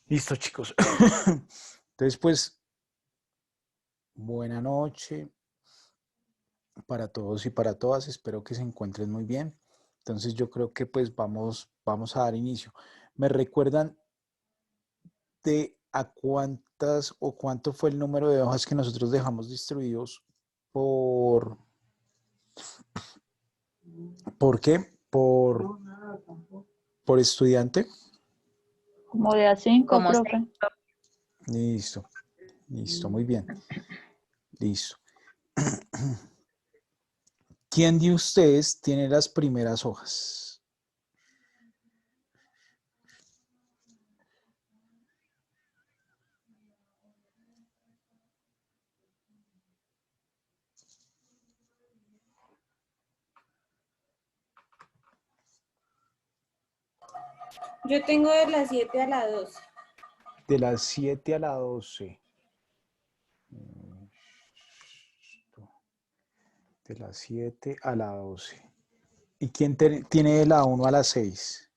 Listo, chicos. Entonces, pues, buena noche para todos y para todas. Espero que se encuentren muy bien. Entonces, yo creo que pues vamos a dar inicio. ¿Me recuerdan de a cuántas o cuánto fue el número de hojas que nosotros dejamos distribuidos por, ¿por qué? Por estudiante. Como de a 5, Como profe. Listo, listo, muy bien. Listo. ¿Quién de ustedes tiene las primeras hojas? Yo tengo de las 7 a las 12. De las 7 a la 12. De las 7 a la 12. ¿Y quién tiene de la 1 a la 6?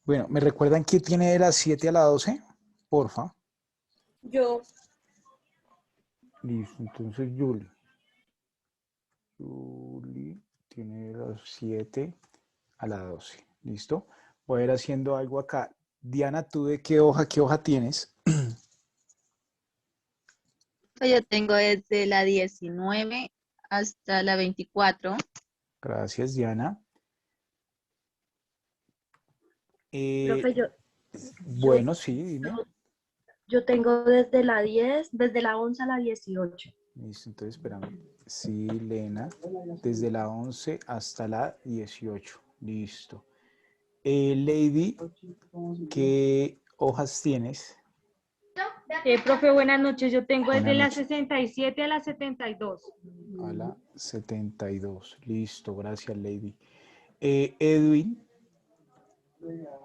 Bueno, ¿me recuerdan quién tiene de las 7 a la 12? Porfa. Yo, Listo, entonces Julie. Julie tiene de las 7 a la 12. ¿Listo? Voy a ir haciendo algo acá. Diana, ¿tú de qué hoja tienes? yo tengo desde la 19 hasta la 24. Gracias, Diana. Profe, Bueno, sí, dime. yo tengo desde la 10, desde la 11 a la 18. Listo, entonces espérame. Sí, Lena, desde la 11 hasta la 18. Listo. Lady, ¿qué hojas tienes? profe, buenas noches. Yo tengo desde Buenas las noches. 67 a las 72. A la 72. Listo, gracias, Lady. Edwin.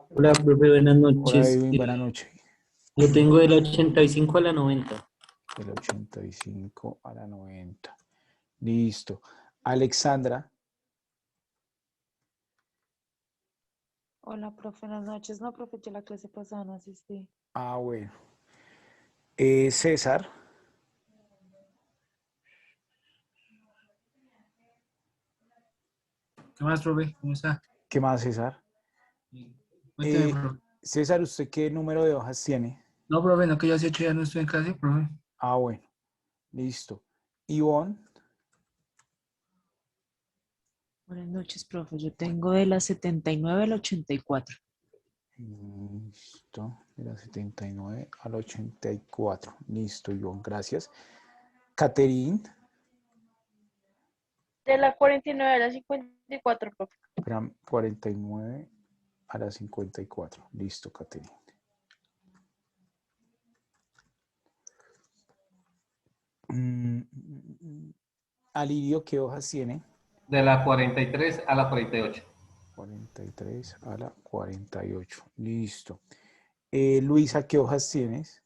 Hola, profe, buenas Hola, noches. Edwin, buenas noches. Yo tengo del 85 a la 90. Del 85 a la 90. Listo. Alexandra. Hola, profe, buenas noches. No, profe, yo la clase pasada no asistí. Ah, bueno. César. ¿Qué más, profe? ¿Cómo está? ¿Qué más, César? Cuénteme, profe. César, ¿usted qué número de hojas tiene? No, profe, no que yo hace 8 días no estoy en clase, profe. Ah, bueno. Listo. Ivonne. Buenas noches, profe. Yo tengo de la 79 al 84. Listo. De la 79 al 84. Listo, Ivonne, gracias. Caterine. De la 49 a la 54, profe. 49 a la 54. Listo, Caterine. Alirio, ¿qué hojas tiene? De la 43 a la 48. 43 a la 48. Listo. Luisa, ¿qué hojas tienes?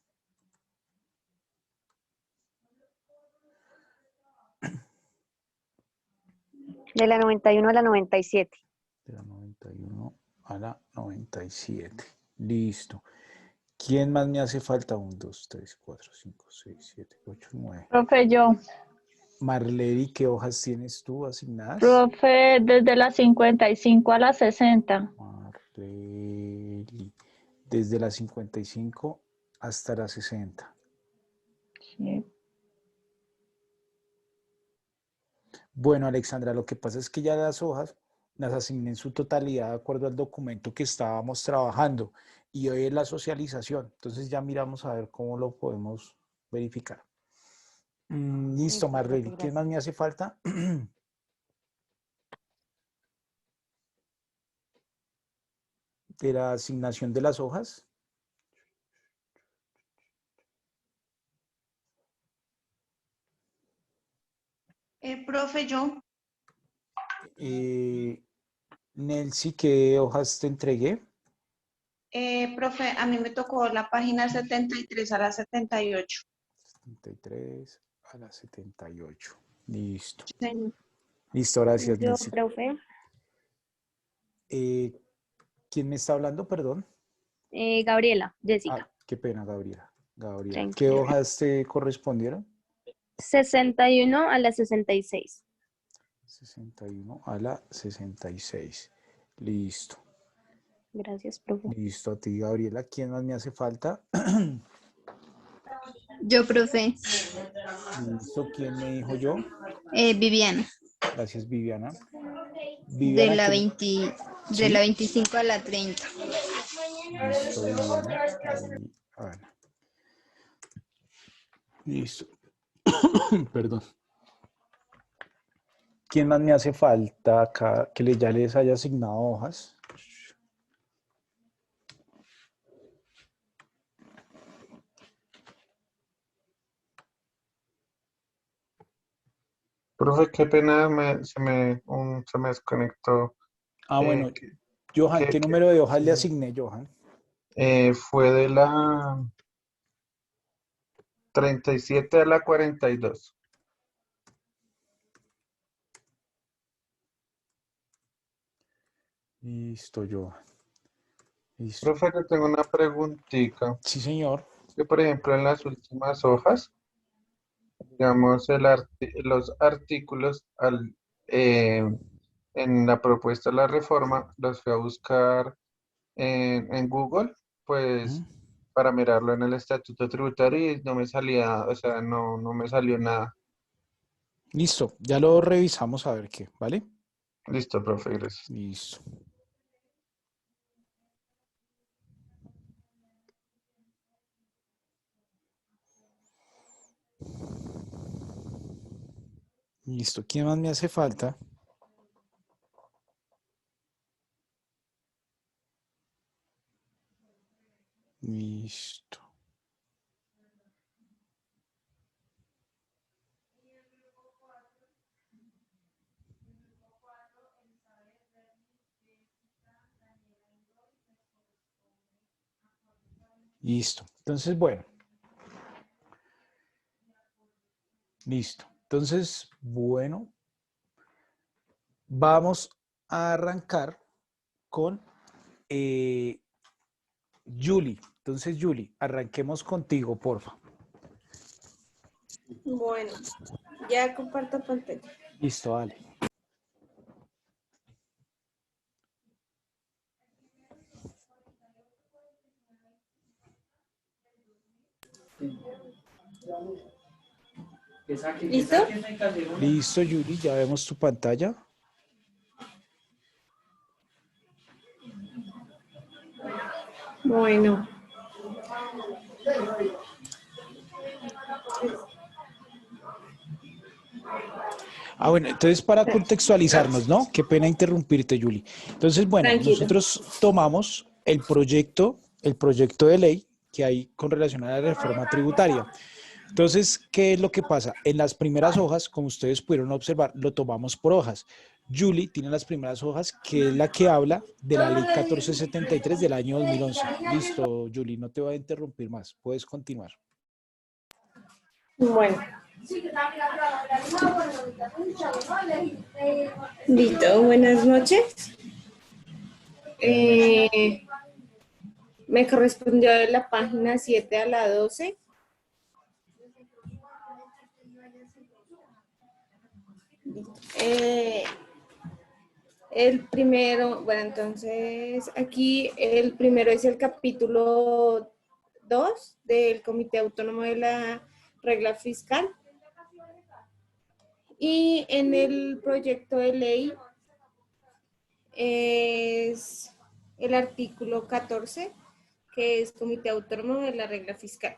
De la 91 a la 97. De la 91 a la 97. Listo. ¿Quién más me hace falta? 1, 2, 3, 4, 5, 6, 7, 8, 9. Profe, yo. Marley, ¿qué hojas tienes tú asignadas? Profe, desde la 55 a la 60. Marley. Desde la 55 hasta la 60. Sí. Bueno, Alexandra, lo que pasa es que ya las hojas las asigné en su totalidad de acuerdo al documento que estábamos trabajando y hoy es la socialización. Entonces ya miramos a ver cómo lo podemos verificar. Listo, Listo, profe, Marley. ¿Qué más gracias. me hace falta? de la asignación de las hojas? Profe, yo. Nelcy, ¿qué hojas te entregué? Profe, a mí me tocó la página 73 a la 78. 73 a la 78. Listo. Sí. Listo, gracias, Yo, Nelcy. profe. ¿Quién me está hablando? Perdón. Gabriela, Ah, Jessica. qué pena, Gabriela. Gabriela. ¿Qué Tranquila. hojas te correspondieron? 61 a la 66. 61 a la 66. Listo. Gracias, profe. Listo, a ti, Gabriela. ¿Quién más me hace falta? Yo, profe. Listo, ¿quién me dijo yo? Viviana. Gracias, Viviana. De Viviana, la ¿quién? 20, de ¿Sí? la 25 a la 30. Listo, Viviana. Viviana. Listo. Perdón. ¿Quién más me hace falta acá que ya les haya asignado hojas? Profe, qué pena, se me desconectó. Ah, Eh, bueno, Johan, ¿qué que número de hojas le asigné, Johan? fue de la 37 a la 42. Listo, Johan. Listo. Profe, le tengo una preguntita. Sí, señor. Que por ejemplo en las últimas hojas, digamos, los artículos en la propuesta de la reforma los fui a buscar en Google, pues Ujú. para mirarlo en el estatuto tributario y no me salía, o sea, no me salió nada. Listo, ya lo revisamos a ver qué, ¿vale? Listo, profe, gracias. Listo. Listo, ¿quién más me hace falta? Listo. Listo. Entonces, bueno. Listo. Entonces, bueno, vamos a arrancar con Julie. Entonces, Julie, arranquemos contigo, porfa. Bueno, ya comparto pantalla. Listo, dale. ¿Listo? Listo, Julie, ya vemos tu pantalla. Bueno. Ah, bueno, entonces para contextualizarnos, ¿no? Qué pena interrumpirte, Julie. Entonces, bueno, Tranquilo. nosotros tomamos el proyecto de ley que hay con relación a la reforma tributaria. Entonces, ¿qué es lo que pasa? En las primeras hojas, como ustedes pudieron observar, lo tomamos por hojas. Julie tiene las primeras hojas, que es la que habla de la ley 1473 del año 2011. Listo, Julie, no te voy a interrumpir más. Puedes continuar. Bueno. Listo, buenas noches. Me correspondió de la página 7 a la 12. El primero, bueno, entonces aquí el primero es el capítulo 2 del Comité Autónomo de la Regla Fiscal. Y en el proyecto de ley es el artículo 14, que es Comité Autónomo de la Regla Fiscal.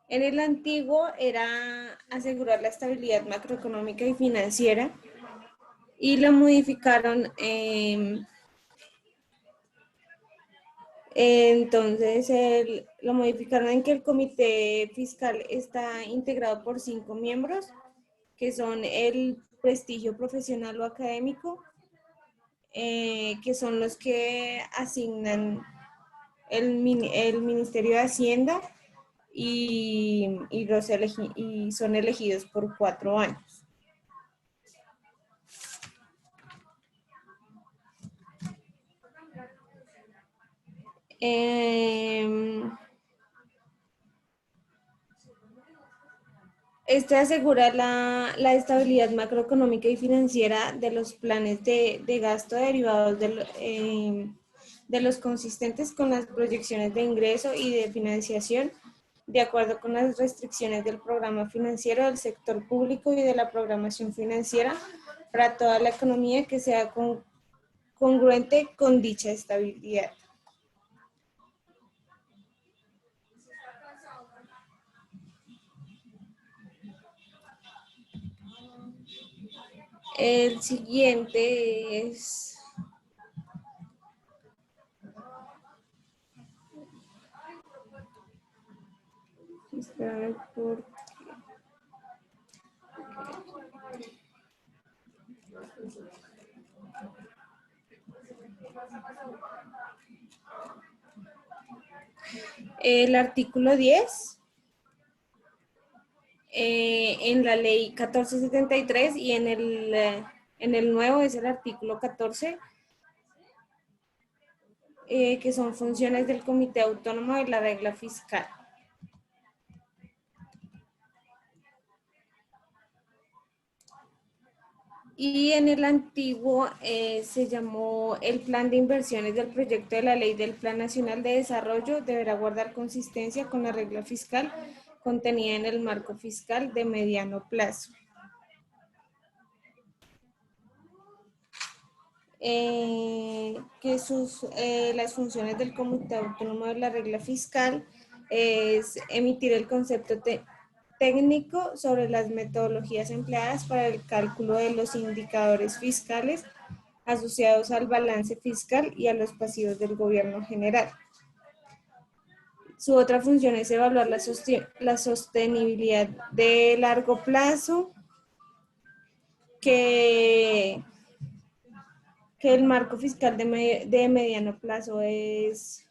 En el antiguo era asegurar la estabilidad macroeconómica y financiera y lo modificaron. Entonces, lo modificaron en que el comité fiscal está integrado por 5 miembros, que son el prestigio profesional o académico, que son los que asignan el Ministerio de Hacienda y son elegidos por 4 años. Este asegura la estabilidad macroeconómica y financiera de los planes de gasto derivados de los consistentes con las proyecciones de ingreso y de financiación, de acuerdo con las restricciones del programa financiero del sector público y de la programación financiera para toda la economía que sea congruente con dicha estabilidad. El siguiente es... Espérame por... El artículo 10 en la ley 1473 y en el nuevo es el artículo 14, que son funciones del Comité Autónomo de la Regla Fiscal. Y en el antiguo se llamó el Plan de Inversiones del proyecto de la Ley del Plan Nacional de Desarrollo deberá guardar consistencia con la regla fiscal contenida en el marco fiscal de mediano plazo. Las funciones del Comité Autónomo de la Regla Fiscal es emitir el concepto técnico sobre las metodologías empleadas para el cálculo de los indicadores fiscales asociados al balance fiscal y a los pasivos del gobierno general. Su otra función es evaluar la sostenibilidad de largo plazo, que el marco fiscal de mediano plazo es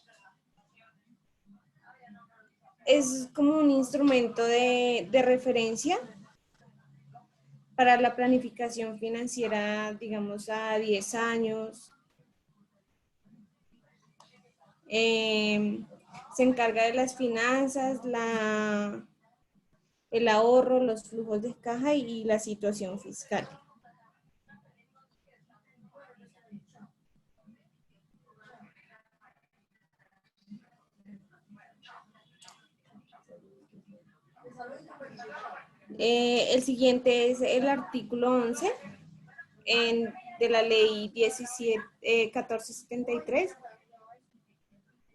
como un instrumento de referencia para la planificación financiera, digamos, a 10 años. Se encarga de las finanzas, el ahorro, los flujos de caja y la situación fiscal. El siguiente es el artículo 11 de la ley 1473,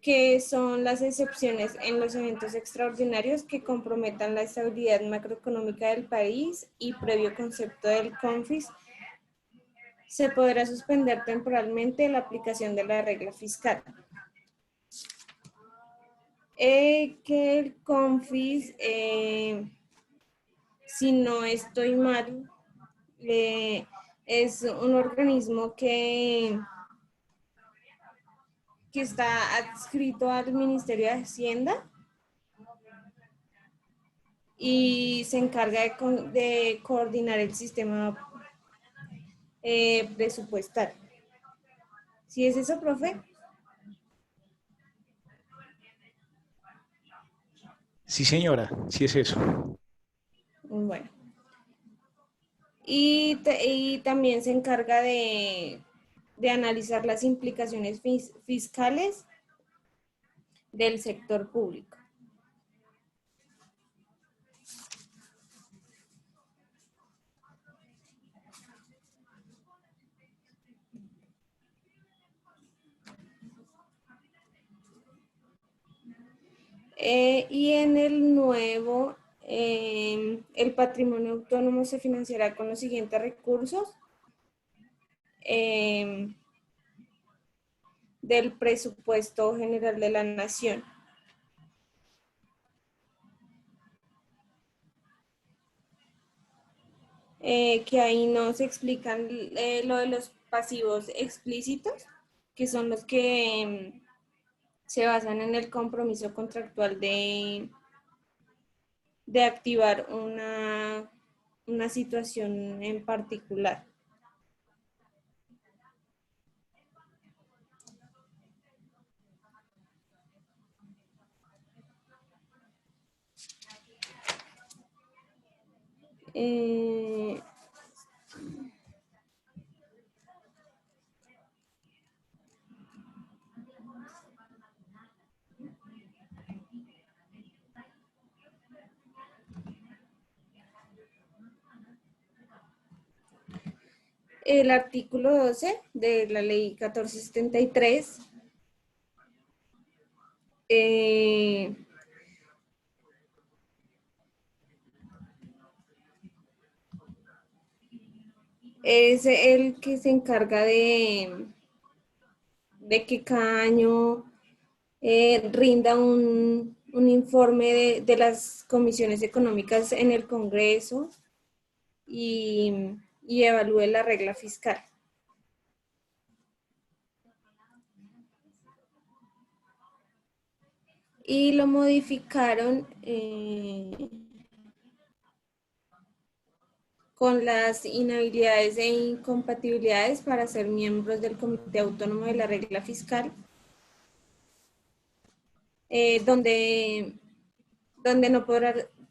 que son las excepciones en los eventos extraordinarios que comprometan la estabilidad macroeconómica del país y previo concepto del CONFIS, se podrá suspender temporalmente la aplicación de la regla fiscal. Que el CONFIS, si no estoy mal, es un organismo que está adscrito al Ministerio de Hacienda y se encarga de coordinar el sistema presupuestario. ¿Sí es eso, profe? Sí, señora, sí es eso. Bueno. Y también se encarga de analizar las implicaciones fiscales del sector público. Y en el nuevo, el patrimonio autónomo se financiará con los siguientes recursos. del presupuesto general de la nación. Que ahí nos explican lo de los pasivos explícitos, que son los que se basan en el compromiso contractual de activar una situación en particular. El artículo 12 de la ley 1473 es el que se encarga de que cada año rinda un informe de las comisiones económicas en el Congreso y evalúe la regla fiscal. Y lo modificaron con las inhabilidades e incompatibilidades para ser miembros del Comité Autónomo de la Regla Fiscal, donde no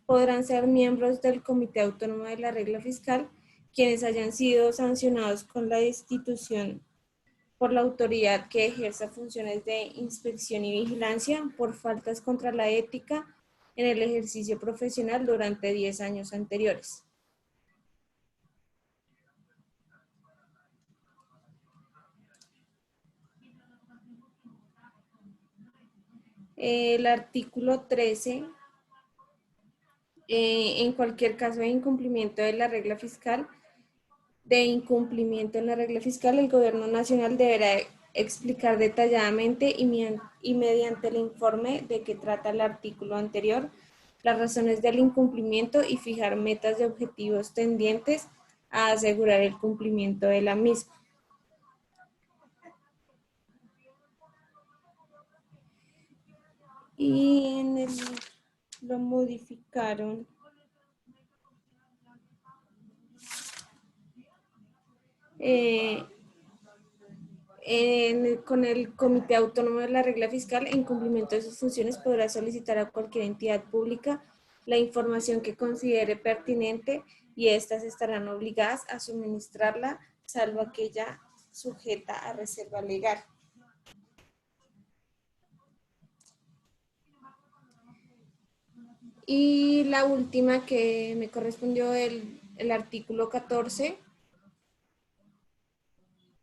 podrán ser miembros del Comité Autónomo de la Regla Fiscal quienes hayan sido sancionados con la destitución por la autoridad que ejerza funciones de inspección y vigilancia por faltas contra la ética en el ejercicio profesional durante 10 años anteriores. El artículo 13, en cualquier caso de incumplimiento de la regla fiscal, el Gobierno Nacional deberá explicar detalladamente y mediante el informe de que trata el artículo anterior las razones del incumplimiento y fijar metas de objetivos tendientes a asegurar el cumplimiento de la misma. Y lo modificaron con el Comité Autónomo de la Regla Fiscal. En cumplimiento de sus funciones podrá solicitar a cualquier entidad pública la información que considere pertinente y éstas estarán obligadas a suministrarla, salvo aquella sujeta a reserva legal. Y la última que me correspondió, el artículo 14,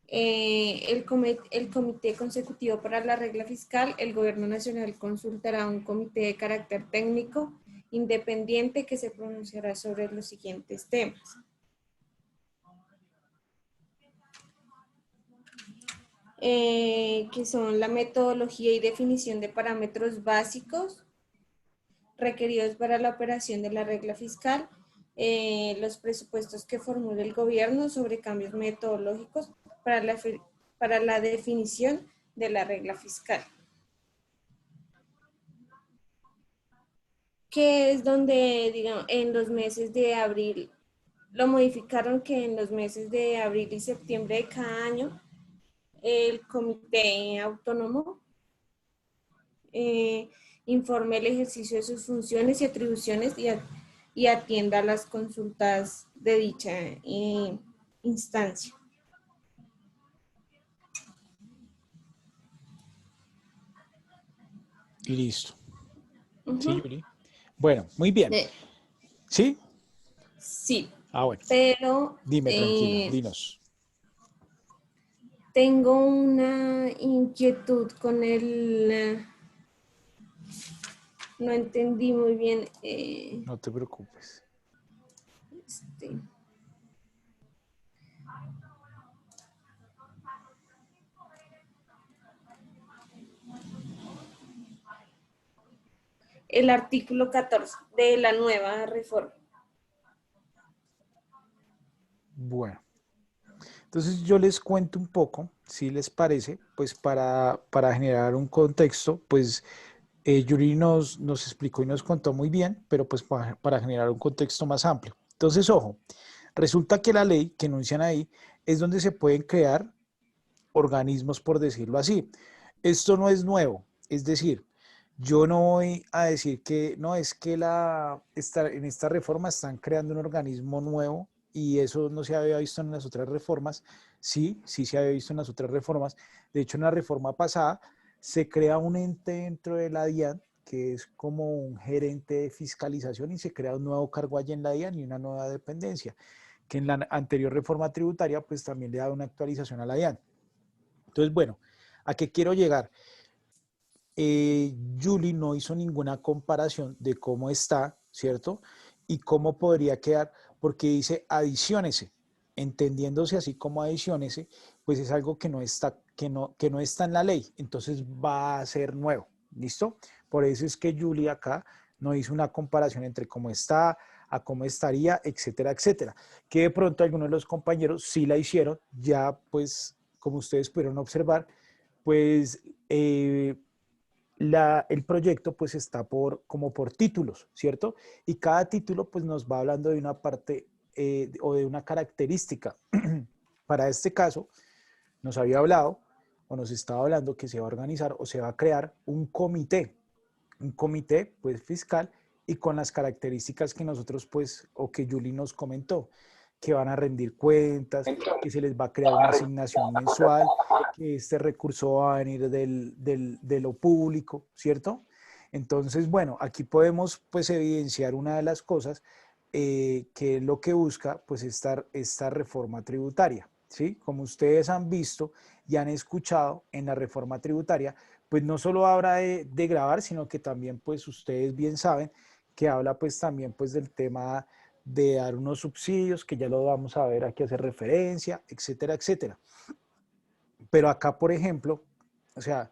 el Comité Consecutivo para la Regla Fiscal, el Gobierno Nacional consultará a un comité de carácter técnico independiente que se pronunciará sobre los siguientes temas. Que son la metodología y definición de parámetros básicos requeridos para la operación de la regla fiscal, los presupuestos que formule el gobierno sobre cambios metodológicos para la definición de la regla fiscal. Que es donde, digamos, en los meses de abril, lo modificaron que en los meses de abril y septiembre de cada año, el Comité Autónomo informe el ejercicio de sus funciones y atribuciones y atienda a las consultas de dicha instancia. Y listo. Sí, Yuri. Bueno, muy bien. ¿Sí? Sí. Ah, bueno. Pero dime, tranquila, dinos. Tengo una inquietud con el... no entendí muy bien. No te preocupes. el artículo 14 de la nueva reforma. Bueno, entonces yo les cuento un poco, si les parece, pues para generar un contexto, pues Yuri nos explicó y nos contó muy bien, pero pues para generar un contexto más amplio. Entonces, ojo, resulta que la ley que enuncian ahí es donde se pueden crear organismos, por decirlo así. Esto no es nuevo, es decir, yo no voy a decir que no, es que en esta reforma están creando un organismo nuevo y eso no se había visto en las otras reformas. Sí, sí se había visto en las otras reformas. De hecho, en la reforma pasada se crea un ente dentro de la DIAN que es como un gerente de fiscalización y se crea un nuevo cargo allí en la DIAN y una nueva dependencia, que en la anterior reforma tributaria pues también le da una actualización a la DIAN. Entonces, bueno, ¿a qué quiero llegar? Julie no hizo ninguna comparación de cómo está, ¿cierto? Y cómo podría quedar, porque dice adiciónese, entendiéndose así como adiciónese, pues es algo que no está en la ley, entonces va a ser nuevo, ¿listo? Por eso es que Julie acá no hizo una comparación entre cómo está, a cómo estaría, etcétera, etcétera. Que de pronto algunos de los compañeros sí la hicieron, ya pues como ustedes pudieron observar, pues el proyecto pues está como por títulos, ¿cierto? Y cada título pues nos va hablando de una parte o de una característica. Para este caso, nos había hablado o nos estaba hablando que se va a organizar o se va a crear un comité pues fiscal y con las características que nosotros pues o que Julie nos comentó, que van a rendir cuentas, que se les va a crear una asignación mensual, que este recurso va a venir de lo público, ¿cierto? Entonces, bueno, aquí podemos pues evidenciar una de las cosas que es lo que busca pues esta reforma tributaria, ¿sí? Como ustedes han visto y han escuchado en la reforma tributaria, pues no solo habla de gravar, sino que también pues ustedes bien saben que habla pues también pues del tema de dar unos subsidios, que ya lo vamos a ver aquí hacer referencia, etcétera, etcétera. Pero acá, por ejemplo, o sea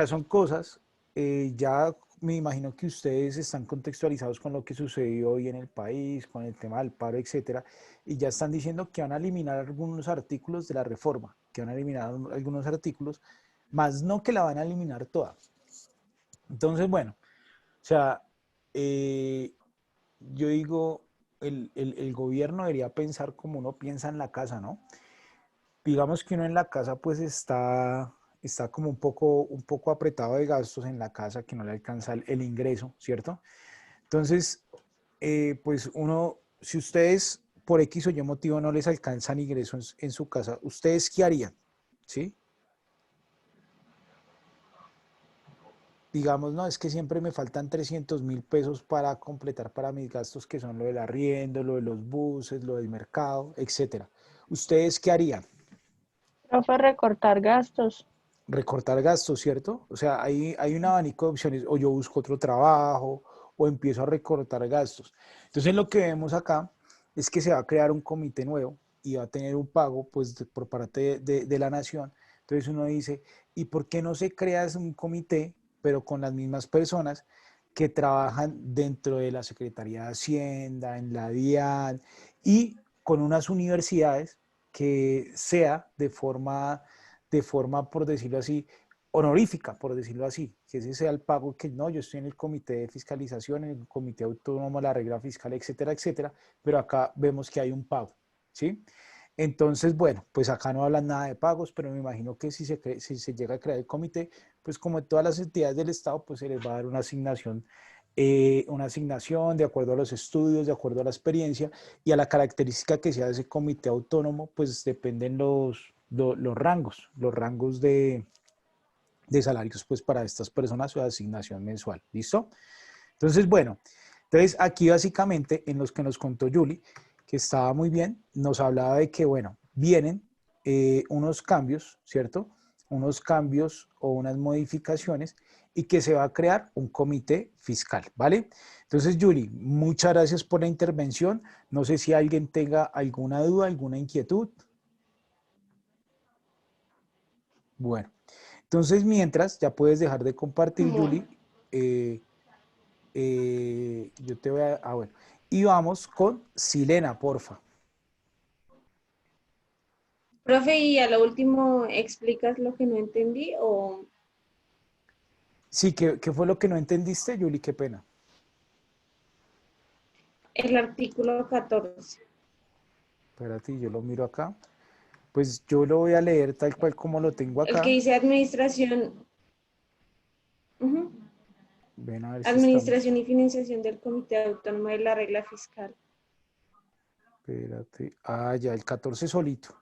son cosas, ya me imagino que ustedes están contextualizados con lo que sucedió hoy en el país, con el tema del paro, etcétera, y ya están diciendo que van a eliminar algunos artículos de la reforma, que van a eliminar algunos artículos, más no que la van a eliminar toda. Entonces, bueno, o sea, yo digo, el gobierno debería pensar como uno piensa en la casa, ¿no? Digamos que uno en la casa pues está como un poco apretado de gastos en la casa, que no le alcanza el ingreso, ¿cierto? Entonces, pues uno, si ustedes por X o Y motivo no les alcanzan ingresos en su casa, ¿ustedes qué harían? ¿Sí? Digamos, no, es que siempre me faltan 300.000 pesos para completar para mis gastos, que son lo del arriendo, lo de los buses, lo del mercado, etcétera. ¿Ustedes qué harían? Profe, recortar gastos. Recortar gastos, ¿cierto? O sea, hay un abanico de opciones, o yo busco otro trabajo, o empiezo a recortar gastos. Entonces, lo que vemos acá es que se va a crear un comité nuevo y va a tener un pago, pues, por parte de la nación. Entonces, uno dice, ¿y por qué no se crea un comité, pero con las mismas personas que trabajan dentro de la Secretaría de Hacienda, en la DIAN, y con unas universidades que sea de forma, por decirlo así, honorífica, por decirlo así, que ese sea el pago que no, yo estoy en el comité de fiscalización, en el comité autónomo, la regla fiscal, etcétera, etcétera, pero acá vemos que hay un pago, ¿sí? Entonces, bueno, pues acá no hablan nada de pagos, pero me imagino que si se llega a crear el comité, pues como en todas las entidades del Estado, pues se les va a dar una asignación de acuerdo a los estudios, de acuerdo a la experiencia y a la característica que sea de ese comité autónomo, pues dependen los rangos de salarios pues para estas personas o de asignación mensual. ¿Listo? Entonces, bueno, aquí básicamente en los que nos contó Julie, que estaba muy bien, nos hablaba de que, bueno, vienen unos cambios, ¿cierto? Unos cambios o unas modificaciones y que se va a crear un comité fiscal, ¿vale? Entonces, Julie, muchas gracias por la intervención. No sé si alguien tenga alguna duda, alguna inquietud. Bueno, entonces mientras ya puedes dejar de compartir, Julie, yo te voy a... Ah, bueno. Y vamos con Silena, porfa. Profe, y a lo último, ¿explicas lo que no entendí o Sí, ¿qué fue lo que no entendiste, Yuli? Qué pena. el artículo 14? Espérate, yo lo miro acá. Pues yo lo voy a leer tal cual como lo tengo El que acá. dice administración, ujú, Ven a ver si estamos. administración y financiación del Comité Autónomo de la Regla Fiscal. Espérate. Ah, ya, el 14 solito.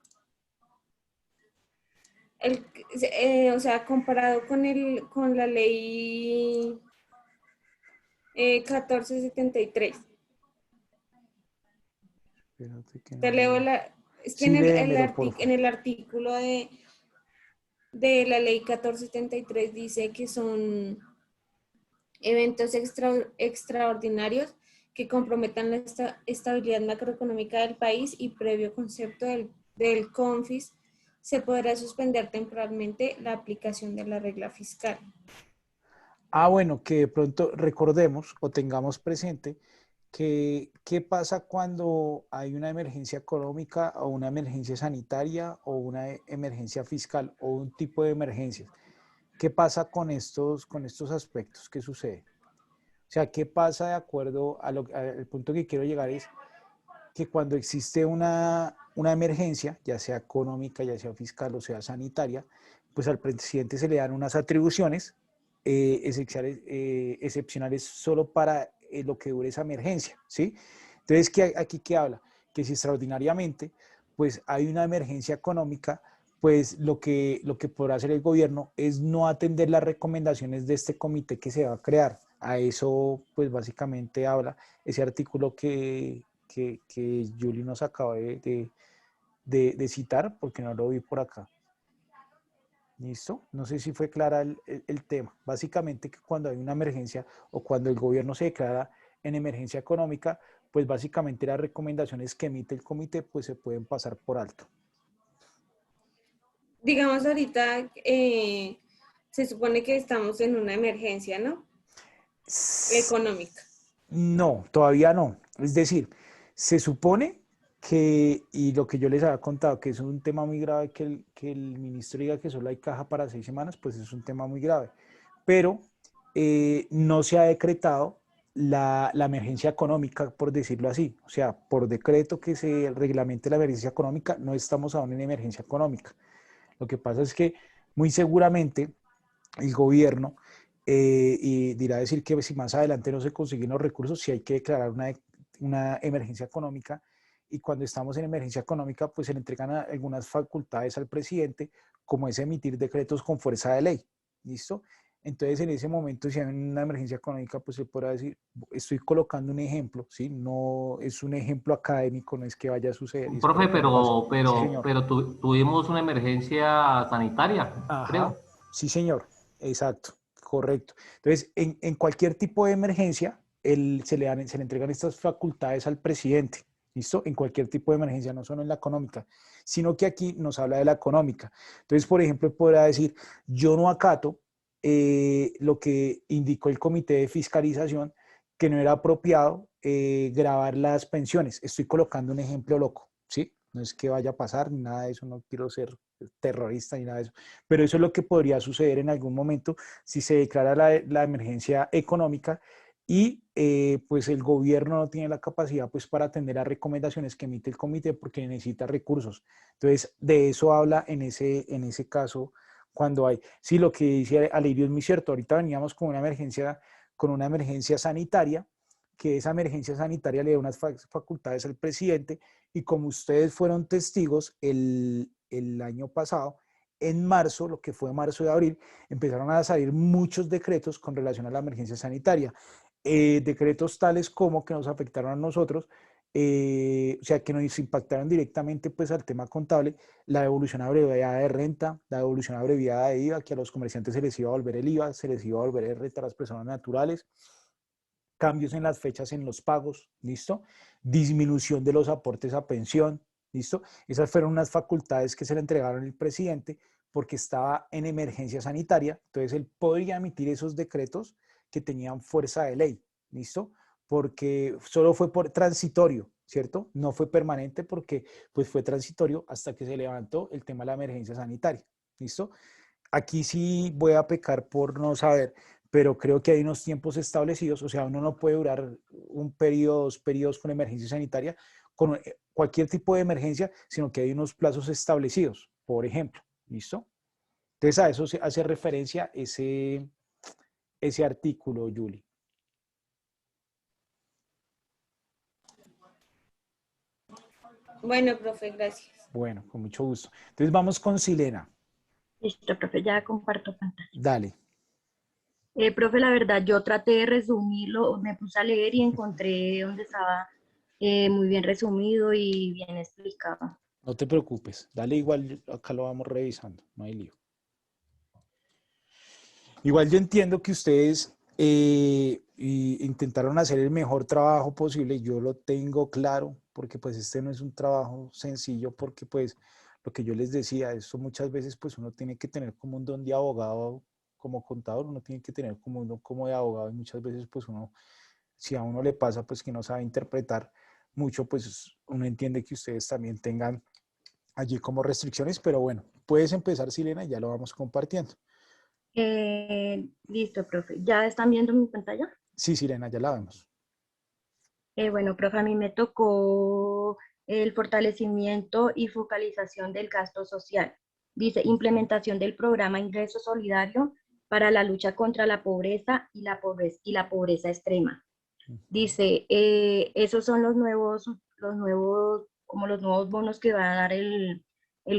O sea, comparado con la ley 1473. Espérate que Te no leo veo. es que Sí, léemelo, porfa. en el artículo de la ley 1473 dice que son eventos extraordinarios que comprometan la estabilidad macroeconómica del país y previo concepto del CONFIS, se podrá suspender temporalmente la aplicación de la regla fiscal. Ah, bueno, que de pronto recordemos o tengamos presente que qué pasa cuando hay una emergencia económica o una emergencia sanitaria o una emergencia fiscal o un tipo de emergencia. ¿Qué pasa con estos aspectos? ¿Qué sucede? O sea, ¿qué pasa de acuerdo al punto que quiero llegar es que cuando existe una emergencia, ya sea económica, ya sea fiscal o sea sanitaria, pues al presidente se le dan unas atribuciones excepcionales solo para lo que dure esa emergencia, ¿sí? Entonces, aquí qué habla? Que si extraordinariamente, pues hay una emergencia económica, pues lo que podrá hacer el gobierno es no atender las recomendaciones de este comité que se va a crear. A eso, pues básicamente habla ese artículo que Julie nos acaba de citar, porque no lo vi por acá. ¿Listo? No sé si fue clara el tema. Básicamente que cuando hay una emergencia o cuando el gobierno se declara en emergencia económica, pues básicamente las recomendaciones que emite el comité pues se pueden pasar por alto. Digamos ahorita se supone que estamos en una emergencia, ¿no? Económica. No, todavía no. Es decir, se supone que, y lo que yo les había contado, que es un tema muy grave, que el ministro diga que solo hay caja para 6 semanas, pues es un tema muy grave. Pero no se ha decretado la emergencia económica, por decirlo así. O sea, por decreto que se reglamente la emergencia económica, no estamos aún en emergencia económica. Lo que pasa es que muy seguramente el gobierno y dirá decir que si más adelante no se consiguen los recursos, sí hay que declarar una emergencia económica, y cuando estamos en emergencia económica, pues se le entregan algunas facultades al presidente, como es emitir decretos con fuerza de ley, ¿listo? Entonces, en ese momento, si hay una emergencia económica, pues se podrá decir, estoy colocando un ejemplo, ¿sí? No es un ejemplo académico, no es que vaya a suceder, y Profe, espero que no pase. Sí, señor. pero tuvimos una emergencia sanitaria, Ajá, creo. sí, señor, exacto, correcto. Entonces, en cualquier tipo de emergencia, se le entregan estas facultades al presidente, ¿listo? En cualquier tipo de emergencia, no solo en la económica, sino que aquí nos habla de la económica. Entonces, por ejemplo, podrá decir, yo no acato lo que indicó el comité de fiscalización, que no era apropiado grabar las pensiones. Estoy colocando un ejemplo loco, ¿sí? No es que vaya a pasar ni nada de eso, no quiero ser terrorista ni nada de eso, pero eso es lo que podría suceder en algún momento si se declara la emergencia económica y pues el gobierno no tiene la capacidad pues para atender las recomendaciones que emite el comité porque necesita recursos. Entonces, de eso habla en ese caso cuando hay. Sí, lo que dice Alirio es muy cierto. Ahorita veníamos con una emergencia sanitaria, que esa emergencia sanitaria le da unas facultades al presidente, y como ustedes fueron testigos el año pasado, en marzo, lo que fue marzo y abril, empezaron a salir muchos decretos con relación a la emergencia sanitaria. Decretos tales como que nos afectaron a nosotros, o sea, que nos impactaron directamente pues al tema contable, la devolución abreviada de renta, la devolución abreviada de IVA, que a los comerciantes se les iba a volver el IVA, se les iba a volver el renta a las personas naturales, cambios en las fechas en los pagos, ¿listo? Disminución de los aportes a pensión, ¿listo? Esas fueron unas facultades que se le entregaron al presidente porque estaba en emergencia sanitaria, entonces él podría emitir esos decretos que tenían fuerza de ley, ¿listo? Porque solo fue por transitorio, ¿cierto? No fue permanente porque pues fue transitorio hasta que se levantó el tema de la emergencia sanitaria, ¿listo? Aquí sí voy a pecar por no saber, pero creo que hay unos tiempos establecidos, o sea, uno no puede durar un periodo, 2 periodos con emergencia sanitaria, con cualquier tipo de emergencia, sino que hay unos plazos establecidos, por ejemplo, ¿listo? Entonces a eso se hace referencia ese artículo, Julie. Bueno, profe, gracias. Bueno, con mucho gusto. Entonces vamos con Silena. Listo, profe, ya comparto pantalla. Dale. Profe, la verdad, yo traté de resumirlo, me puse a leer y encontré donde estaba muy bien resumido y bien explicado. No te preocupes, dale igual, acá lo vamos revisando, no hay lío. Igual yo entiendo que ustedes intentaron hacer el mejor trabajo posible, yo lo tengo claro, porque pues este no es un trabajo sencillo, porque pues lo que yo les decía, esto muchas veces pues uno tiene que tener como un don de abogado, como contador, uno tiene que tener como un don como de abogado y muchas veces pues uno, si a uno le pasa pues que no sabe interpretar mucho, pues uno entiende que ustedes también tengan allí como restricciones, pero bueno, puedes empezar, Silena, y ya lo vamos compartiendo. Listo, profe. ¿Ya están viendo mi pantalla? Sí, Silena, ya la vemos. Bueno, profe, a mí me tocó el fortalecimiento y focalización del gasto social. Dice, implementación del programa Ingreso Solidario para la lucha contra la pobreza y la pobreza extrema. Dice, esos son los nuevos bonos que va a dar el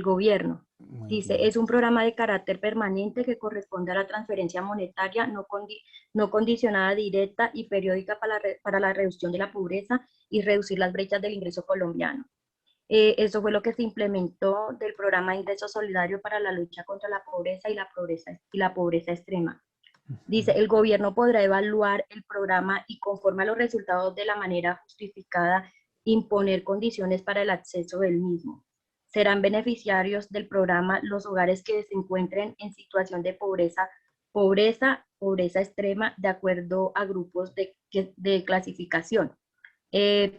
gobierno. Dice, es un programa de carácter permanente que corresponde a la transferencia monetaria no condicionada, directa y periódica para la reducción de la pobreza y reducir las brechas del ingreso colombiano. Eso fue lo que se implementó del programa de ingreso solidario para la lucha contra la pobreza y la pobreza extrema. Dice, el gobierno podrá evaluar el programa y conforme a los resultados de la manera justificada, imponer condiciones para el acceso del mismo. Serán beneficiarios del programa los hogares que se encuentren en situación de pobreza extrema, de acuerdo a grupos de clasificación.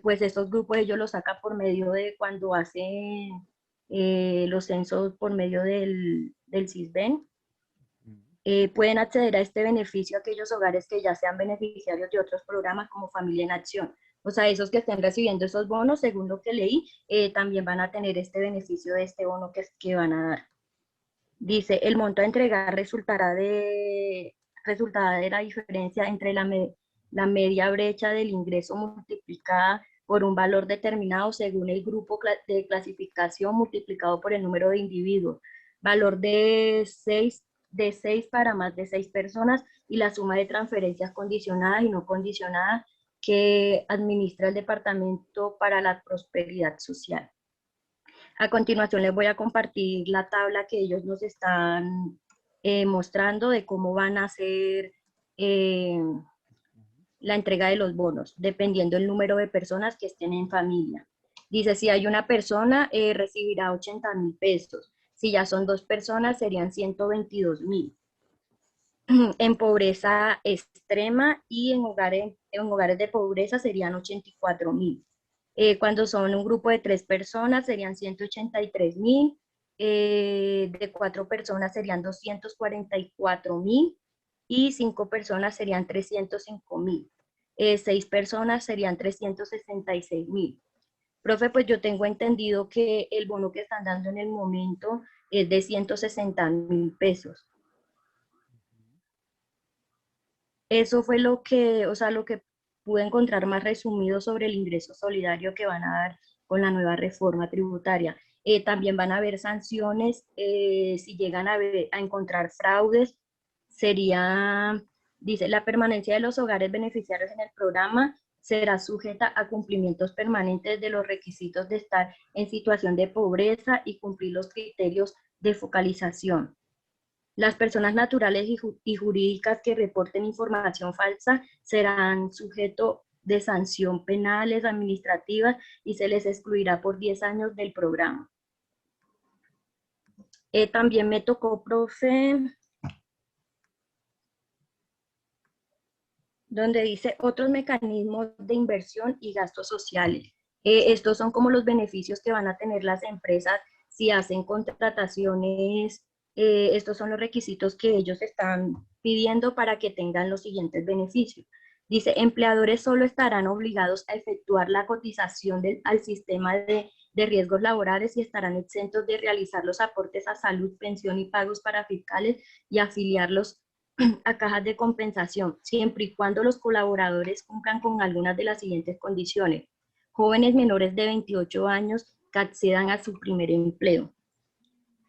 Pues estos grupos ellos los sacan por medio de cuando hacen los censos por medio del CISBEN. Pueden acceder a este beneficio aquellos hogares que ya sean beneficiarios de otros programas como Familia en Acción. O sea, esos que estén recibiendo esos bonos, según lo que leí, también van a tener este beneficio de este bono que van a dar. Dice, el monto a entregar resultará de la diferencia entre la media brecha del ingreso multiplicada por un valor determinado según el grupo de clasificación multiplicado por el número de individuos. Valor de 6 para más de 6 personas y la suma de transferencias condicionadas y no condicionadas que administra el Departamento para la Prosperidad Social. A continuación les voy a compartir la tabla que ellos nos están mostrando de cómo van a hacer la entrega de los bonos, dependiendo del número de personas que estén en familia. Dice, si hay una persona, recibirá 80.000 pesos. Si ya son 2 personas, serían 122.000. En pobreza extrema y en hogares de pobreza serían 84.000. Cuando son un grupo de 3 personas serían 183.000. De 4 personas serían 244.000 y 5 personas serían 305.000. 6 personas serían 366.000. Profe, pues yo tengo entendido que el bono que están dando en el momento es de 160.000 pesos. Eso fue lo que pude encontrar más resumido sobre el ingreso solidario que van a dar con la nueva reforma tributaria. También van a haber sanciones si llegan a encontrar fraudes. Dice, la permanencia de los hogares beneficiarios en el programa será sujeta a cumplimientos permanentes de los requisitos de estar en situación de pobreza y cumplir los criterios de focalización. Las personas naturales y jurídicas que reporten información falsa serán sujetos de sanción penales, administrativas y se les excluirá por 10 años del programa. También me tocó, profe, donde dice otros mecanismos de inversión y gastos sociales. Estos son como los beneficios que van a tener las empresas si hacen contrataciones. Estos son los requisitos que ellos están pidiendo para que tengan los siguientes beneficios. Dice, empleadores solo estarán obligados a efectuar la cotización al sistema de riesgos laborales y estarán exentos de realizar los aportes a salud, pensión y pagos para fiscales y afiliarlos a cajas de compensación, siempre y cuando los colaboradores cumplan con algunas de las siguientes condiciones. Jóvenes menores de 28 años que accedan a su primer empleo.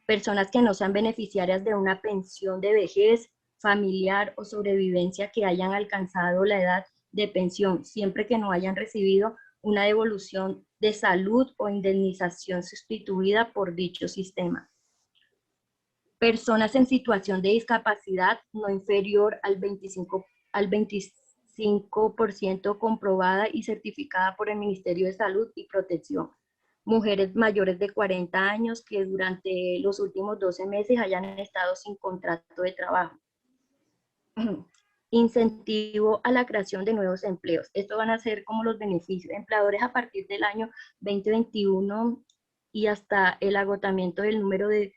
Personas que no sean beneficiarias de una pensión de vejez, familiar o sobrevivencia que hayan alcanzado la edad de pensión, siempre que no hayan recibido una devolución de salud o indemnización sustituida por dicho sistema. Personas en situación de discapacidad no inferior al 25% comprobada y certificada por el Ministerio de Salud y Protección. Mujeres mayores de 40 años que durante los últimos 12 meses hayan estado sin contrato de trabajo. Incentivo a la creación de nuevos empleos. Esto van a ser como los beneficios. Empleadores a partir del año 2021 y hasta el agotamiento del número de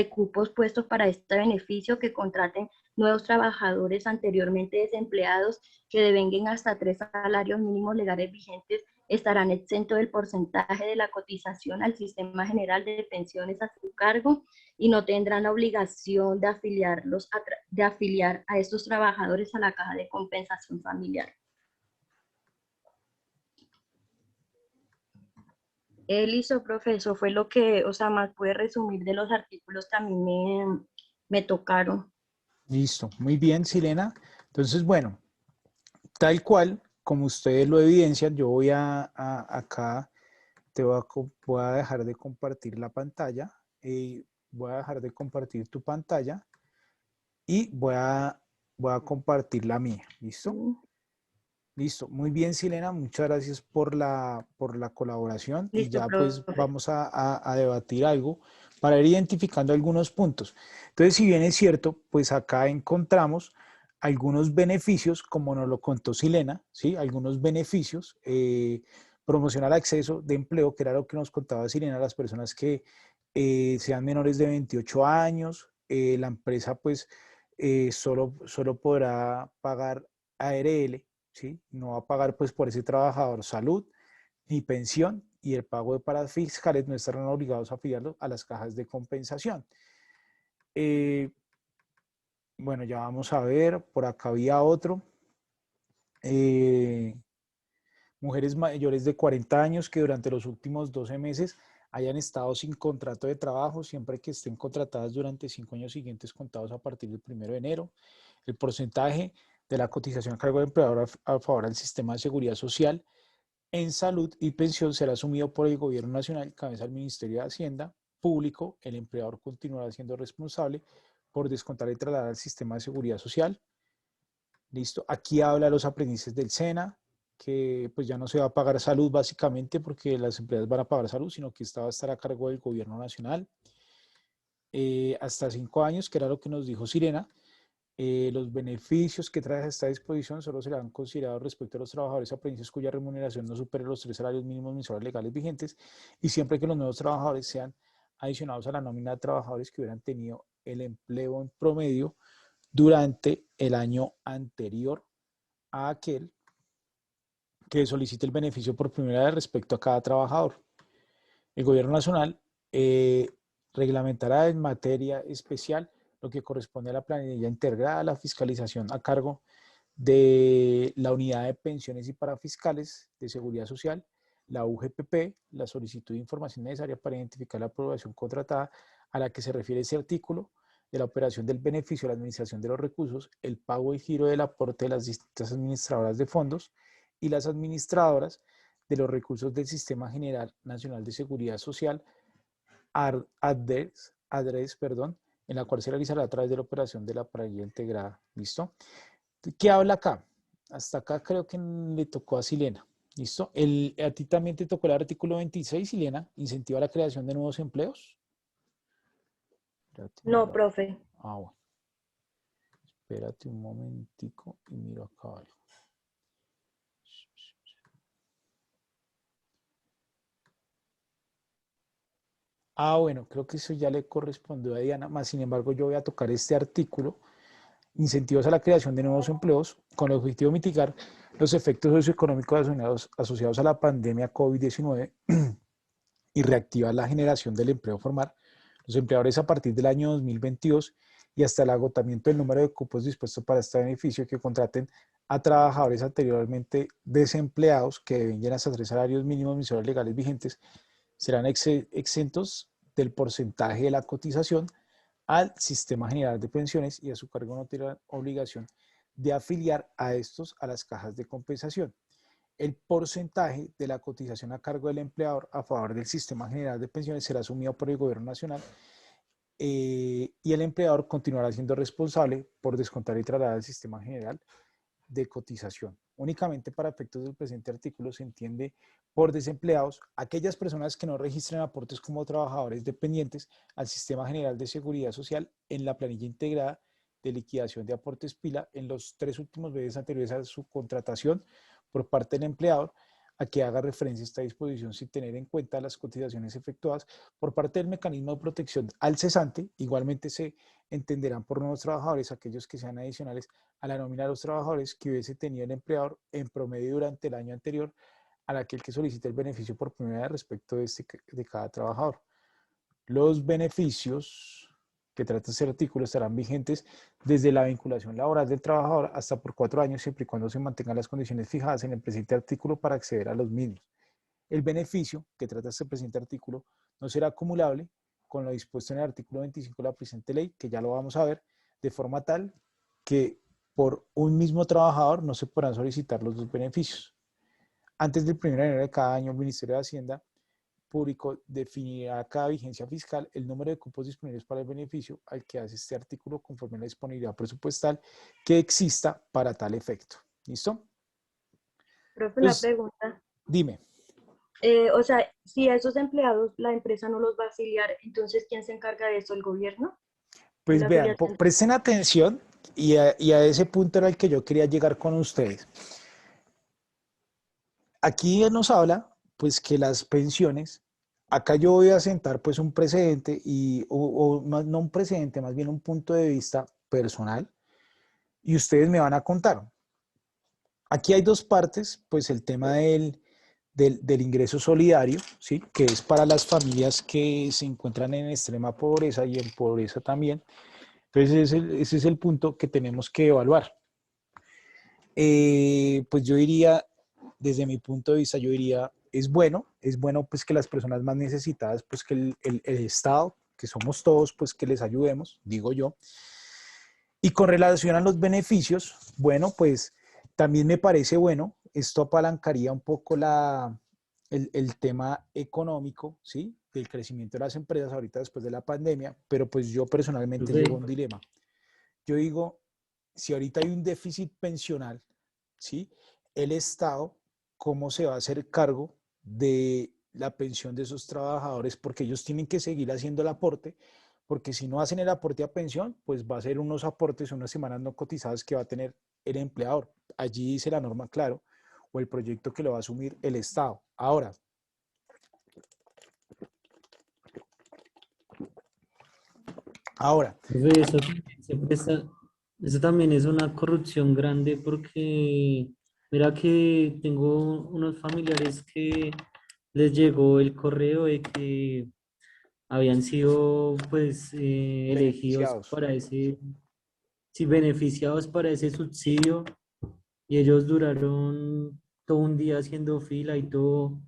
cupos puestos para este beneficio, que contraten nuevos trabajadores anteriormente desempleados que devenguen hasta 3 salarios mínimos legales vigentes, estarán exentos del porcentaje de la cotización al Sistema General de Pensiones a su cargo y no tendrán la obligación de afiliar a estos trabajadores a la Caja de Compensación Familiar. Listo, profe, eso fue lo que, más pude resumir de los artículos que a mí me tocaron. Listo, muy bien, Silena. Entonces, bueno, tal cual, como ustedes lo evidencian, yo voy acá, voy a dejar de compartir la pantalla, voy a dejar de compartir tu pantalla y voy a compartir la mía, ¿listo? Listo, muy bien, Silena, muchas gracias por la colaboración. Listo, y ya profe. pues vamos a debatir algo para ir identificando algunos puntos. Entonces, si bien es cierto, pues acá encontramos algunos beneficios, como nos lo contó Silena, ¿sí? Algunos beneficios, promocionar el acceso de empleo, que era lo que nos contaba Silena, a las personas que sean menores de 28 años, la empresa pues solo podrá pagar ARL, ¿sí? No va a pagar pues por ese trabajador salud ni pensión, y el pago de parafiscales no estarán obligados a afiliarlo a las cajas de compensación. Bueno, ya vamos a ver, por acá había otro. Mujeres mayores de 40 años que durante los últimos 12 meses hayan estado sin contrato de trabajo, siempre que estén contratadas durante 5 años siguientes contados a partir del 1 de enero. El porcentaje de la cotización a cargo del empleador a favor del sistema de seguridad social en salud y pensión será asumido por el gobierno nacional, cabeza del Ministerio de Hacienda Público. El empleador continuará siendo responsable por descontar y trasladar al sistema de seguridad social. Listo. Aquí habla de los aprendices del SENA, que pues ya no se va a pagar salud básicamente porque las empresas van a pagar salud, sino que esta va a estar a cargo del gobierno nacional. Hasta 5 años, que era lo que nos dijo Sirena. Los beneficios que trae esta disposición solo serán considerados respecto a los trabajadores aprendices cuya remuneración no supere los 3 salarios mínimos mensuales legales vigentes, y siempre que los nuevos trabajadores sean adicionados a la nómina de trabajadores que hubieran tenido el empleo en promedio durante el año anterior a aquel que solicite el beneficio por primera vez respecto a cada trabajador. El gobierno nacional reglamentará en materia especial lo que corresponde a la planilla integrada, la fiscalización a cargo de la unidad de pensiones y parafiscales de seguridad social, la UGPP, la solicitud de información necesaria para identificar la aprobación contratada a la que se refiere ese artículo, de la operación del beneficio, la administración de los recursos, el pago y giro del aporte de las distintas administradoras de fondos y las administradoras de los recursos del Sistema General Nacional de Seguridad Social, ADRES, en la cual se realizará a través de la operación de la planilla integrada. ¿Listo? ¿Qué habla acá? Hasta acá creo que le tocó a Silena. ¿Listo? ¿A ti también te tocó el artículo 26, Silena? ¿Incentiva la creación de nuevos empleos? No, profe. Ah, bueno. Espérate un momentico y miro acá algo. Bueno, creo que eso ya le correspondió a Diana, más sin embargo yo voy a tocar este artículo, incentivos a la creación de nuevos empleos, con el objetivo de mitigar los efectos socioeconómicos asociados a la pandemia COVID-19 y reactivar la generación del empleo formal. Los empleadores a partir del año 2022 y hasta el agotamiento del número de cupos dispuestos para este beneficio que contraten a trabajadores anteriormente desempleados que deben llenar hasta 3 salarios mínimos mensuales legales vigentes serán exentos del porcentaje de la cotización al Sistema General de Pensiones y a su cargo no tendrán obligación de afiliar a estos a las cajas de compensación. El porcentaje de la cotización a cargo del empleador a favor del Sistema General de Pensiones será asumido por el Gobierno Nacional y el empleador continuará siendo responsable por descontar y trasladar al Sistema General de Cotización. Únicamente para efectos del presente artículo se entiende por desempleados aquellas personas que no registren aportes como trabajadores dependientes al Sistema General de Seguridad Social en la planilla integrada de liquidación de aportes PILA en los 3 últimos meses anteriores a su contratación por parte del empleador, a que haga referencia a esta disposición sin tener en cuenta las cotizaciones efectuadas por parte del mecanismo de protección al cesante. Igualmente se entenderán por nuevos trabajadores aquellos que sean adicionales a la nómina de los trabajadores que hubiese tenido el empleador en promedio durante el año anterior a aquel que solicite el beneficio por primera vez respecto de cada trabajador. Los beneficios que trata este artículo estarán vigentes desde la vinculación laboral del trabajador hasta por 4 años, siempre y cuando se mantengan las condiciones fijadas en el presente artículo para acceder a los mismos. El beneficio que trata este presente artículo no será acumulable con lo dispuesto en el artículo 25 de la presente ley, que ya lo vamos a ver, de forma tal que por un mismo trabajador no se podrán solicitar los 2 beneficios. Antes del 1 de enero de cada año, el Ministerio de Hacienda Público definirá cada vigencia fiscal el número de cupos disponibles para el beneficio al que hace este artículo conforme a la disponibilidad presupuestal que exista para tal efecto. ¿Listo? Profe, una pregunta. Dime. O sea, si a esos empleados la empresa no los va a afiliar, entonces ¿quién se encarga de eso? ¿El gobierno? Pues vean, presten atención y a ese punto era el que yo quería llegar con ustedes. Aquí nos habla pues que las pensiones, acá yo voy a sentar pues un precedente no un precedente, más bien un punto de vista personal y ustedes me van a contar. Aquí hay 2 partes, pues el tema del ingreso solidario, ¿sí? Que es para las familias que se encuentran en extrema pobreza y en pobreza también. Entonces ese es el punto que tenemos que evaluar. Pues yo diría, desde mi punto de vista, yo diría, es bueno pues que las personas más necesitadas, pues que el Estado, que somos todos, pues que les ayudemos, digo yo. Y con relación a los beneficios, bueno, pues también me parece bueno, esto apalancaría un poco el tema económico, ¿sí? Del crecimiento de las empresas ahorita después de la pandemia, pero pues yo personalmente llego a un dilema. Yo digo, si ahorita hay un déficit pensional, ¿sí? El Estado, ¿cómo se va a hacer cargo de la pensión de esos trabajadores? Porque ellos tienen que seguir haciendo el aporte, porque si no hacen el aporte a pensión, pues va a ser unos aportes, unas semanas no cotizadas que va a tener el empleador. Allí dice la norma, claro, o el proyecto que lo va a asumir el Estado. Ahora, Eso también es una corrupción grande porque mira que tengo unos familiares que les llegó el correo de que habían sido pues elegidos para beneficiados para ese subsidio y ellos duraron todo un día haciendo fila y todo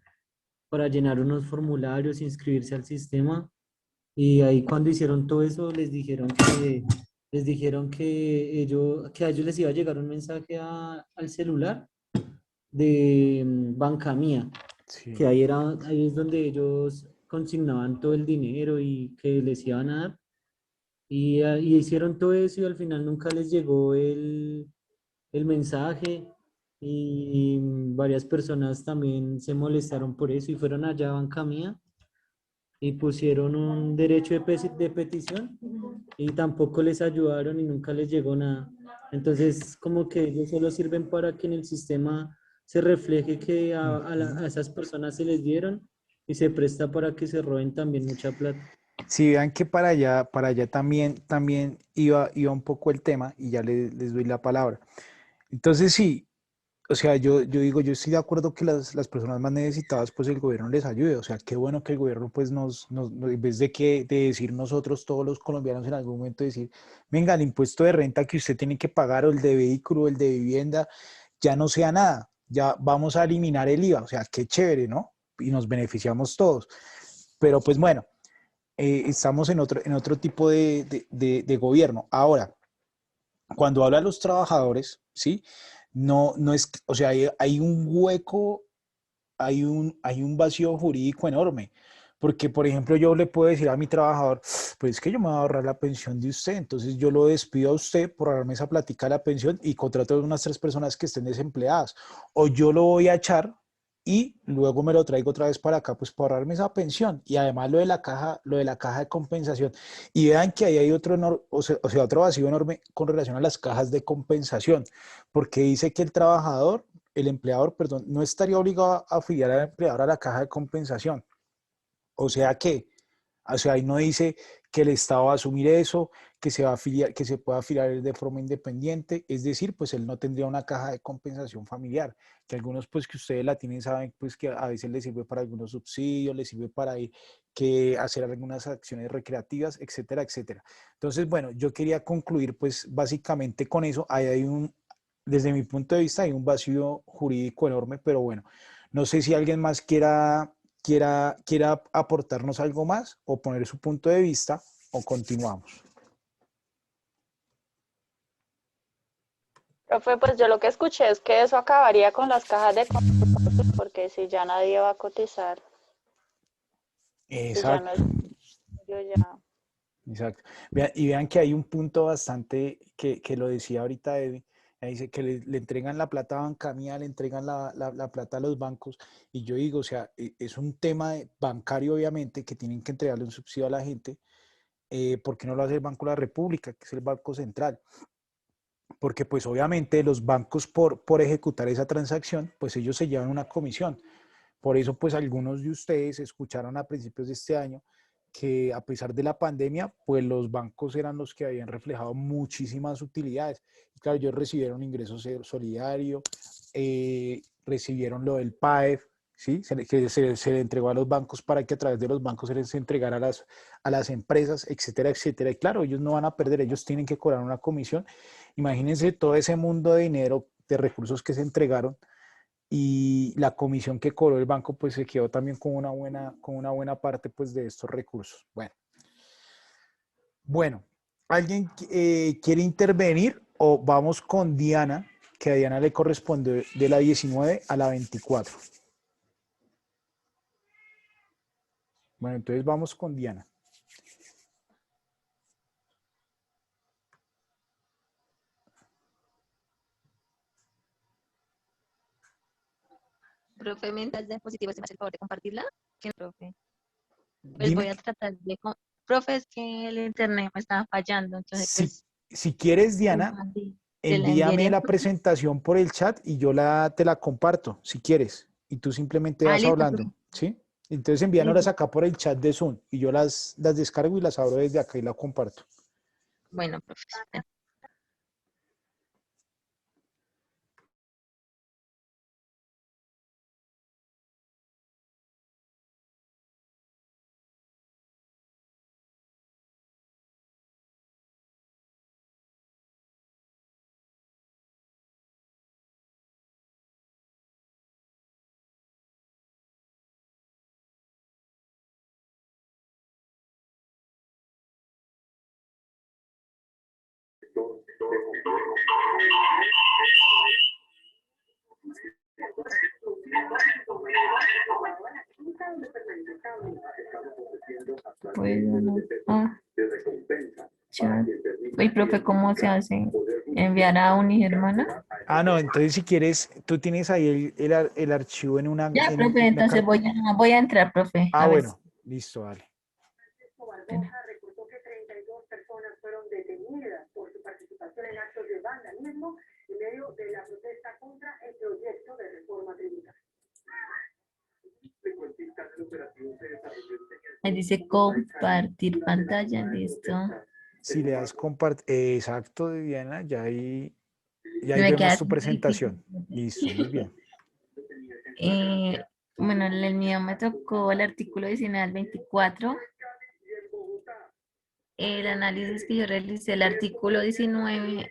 para llenar unos formularios, inscribirse al sistema. Y ahí cuando hicieron todo eso les dijeron que a ellos les iba a llegar un mensaje al celular de Banca Mía, sí. que ahí es donde ellos consignaban todo el dinero y que les iban a dar. Y hicieron todo eso y al final nunca les llegó el mensaje y varias personas también se molestaron por eso y fueron allá a Banca Mía y pusieron un derecho de petición y tampoco les ayudaron y nunca les llegó nada. Entonces, como que ellos solo sirven para que en el sistema se refleje que a esas personas se les dieron y se presta para que se roben también mucha plata. Si vean que para allá también iba un poco el tema y ya les doy la palabra. Entonces sí, o sea, yo digo, yo estoy de acuerdo que las personas más necesitadas, pues el gobierno les ayude. O sea, qué bueno que el gobierno, pues en vez de decir nosotros todos los colombianos en algún momento decir, venga, el impuesto de renta que usted tiene que pagar o el de vehículo, el de vivienda, ya no sea nada, ya vamos a eliminar el IVA. O sea, qué chévere, ¿no? Y nos beneficiamos todos. Pero pues bueno, estamos en otro tipo de gobierno. Ahora, cuando habla de los trabajadores, ¿sí? No es, o sea, hay un hueco, hay un vacío jurídico enorme. Porque, por ejemplo, yo le puedo decir a mi trabajador, pues es que yo me voy a ahorrar la pensión de usted, entonces yo lo despido a usted por ahorrarme esa plática de la pensión y contrato a unas 3 personas que estén desempleadas. O yo lo voy a echar y luego me lo traigo otra vez para acá, pues para ahorrarme esa pensión. Y además lo de la caja de compensación. Y vean que ahí hay otro, o sea, otro vacío enorme con relación a las cajas de compensación, porque dice que el empleador, perdón, no estaría obligado a afiliar al empleador a la caja de compensación. O sea que, o sea, ahí no dice que el Estado va a asumir eso, que se va a afiliar, que se pueda afiliar de forma independiente, es decir, pues él no tendría una caja de compensación familiar, que algunos pues que ustedes la tienen saben pues que a veces les sirve para algunos subsidios, les sirve para ir, que hacer algunas acciones recreativas, etcétera, etcétera. Entonces, bueno, yo quería concluir pues básicamente con eso. Ahí hay desde mi punto de vista, hay un vacío jurídico enorme, pero bueno, no sé si alguien más quiera aportarnos algo más o poner su punto de vista o continuamos. Profe, pues yo lo que escuché es que eso acabaría con las cajas de compensación, porque si ya nadie va a cotizar, si ya no Exacto, es yo ya. exacto. Y vean que hay un punto bastante que lo decía ahorita Evi, dice que le entregan la plata a banca mía, le entregan la plata a los bancos, y yo digo, o sea, es un tema bancario obviamente que tienen que entregarle un subsidio a la gente. ¿Por qué no lo hace el Banco de la República, que es el Banco Central? Porque pues obviamente los bancos por ejecutar esa transacción, pues ellos se llevan una comisión. Por eso pues algunos de ustedes escucharon a principios de este año que a pesar de la pandemia, pues los bancos eran los que habían reflejado muchísimas utilidades. Y claro, ellos recibieron ingresos solidario, recibieron lo del PAEF, ¿sí? Que se le entregó a los bancos para que a través de los bancos se les entregara a las empresas, etcétera, etcétera. Y claro, ellos no van a perder, ellos tienen que cobrar una comisión. Imagínense todo ese mundo de dinero, de recursos que se entregaron y la comisión que cobró el banco pues se quedó también con una buena parte pues de estos recursos. Bueno, ¿alguien quiere intervenir o vamos con Diana, que a Diana le corresponde de la 19 a la 24? Bueno, entonces vamos con Diana. Profe, mientras dispositivo, ¿se me hace el favor de compartirla? Sí, profe. Pues Dime, voy a tratar de... Profe, es que el internet me estaba fallando, entonces pues si quieres, Diana, te la envíame enviaré. la presentación por el chat y yo te la comparto, si quieres. Y tú simplemente Ah, vas listo, profe. hablando, ¿sí? Entonces envíanoslas Listo. acá por el chat de Zoom y yo las descargo y las abro desde acá y la comparto. Bueno, profe. Bueno, chat. Uy, profe, ¿cómo se hace? ¿Enviar a Unigermana? Ah, no, entonces si quieres, tú tienes ahí el archivo en una, Ya, profe, una entonces carpeta. voy a entrar, profe. Ah, A ver. bueno, listo, dale. Espera. Ahí dice compartir pantalla, listo. Si le das compartir, exacto, Diana, ya ahí Me vemos queda tu difícil. presentación. Listo, muy bien. Bueno, el mío me tocó el artículo 19 al 24. El análisis que yo realicé, el artículo 19,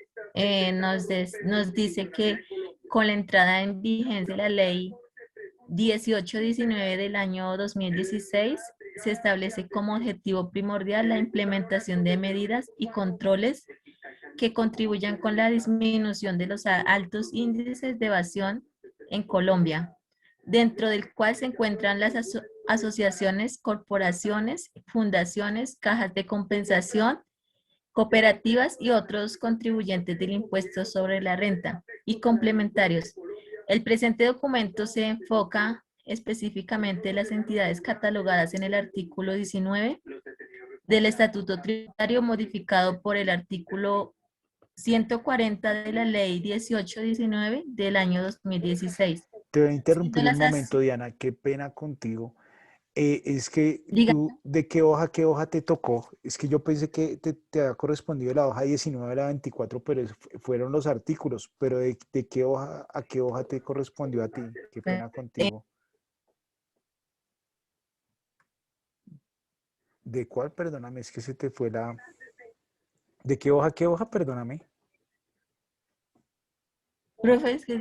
nos dice que con la entrada en vigencia de la ley 1819 del año 2016, se establece como objetivo primordial la implementación de medidas y controles que contribuyan con la disminución de los altos índices de evasión en Colombia, dentro del cual se encuentran las asociaciones, corporaciones, fundaciones, cajas de compensación, cooperativas y otros contribuyentes del impuesto sobre la renta y complementarios. El presente documento se enfoca específicamente en las entidades catalogadas en el artículo 19 del Estatuto Tributario, modificado por el artículo 140 de la Ley 1819 del año 2016. Te voy a interrumpir un Siendo las momento, Diana, qué pena contigo. Es que Diga. tú, ¿de qué hoja te tocó? Es que yo pensé que te había correspondido la hoja 19 a la 24, pero fueron los artículos. Pero ¿de qué hoja a qué hoja te correspondió a ti? Qué pena contigo. ¿De cuál? Perdóname, es que se te fue la... ¿De qué hoja a qué hoja? Perdóname. Profe, es que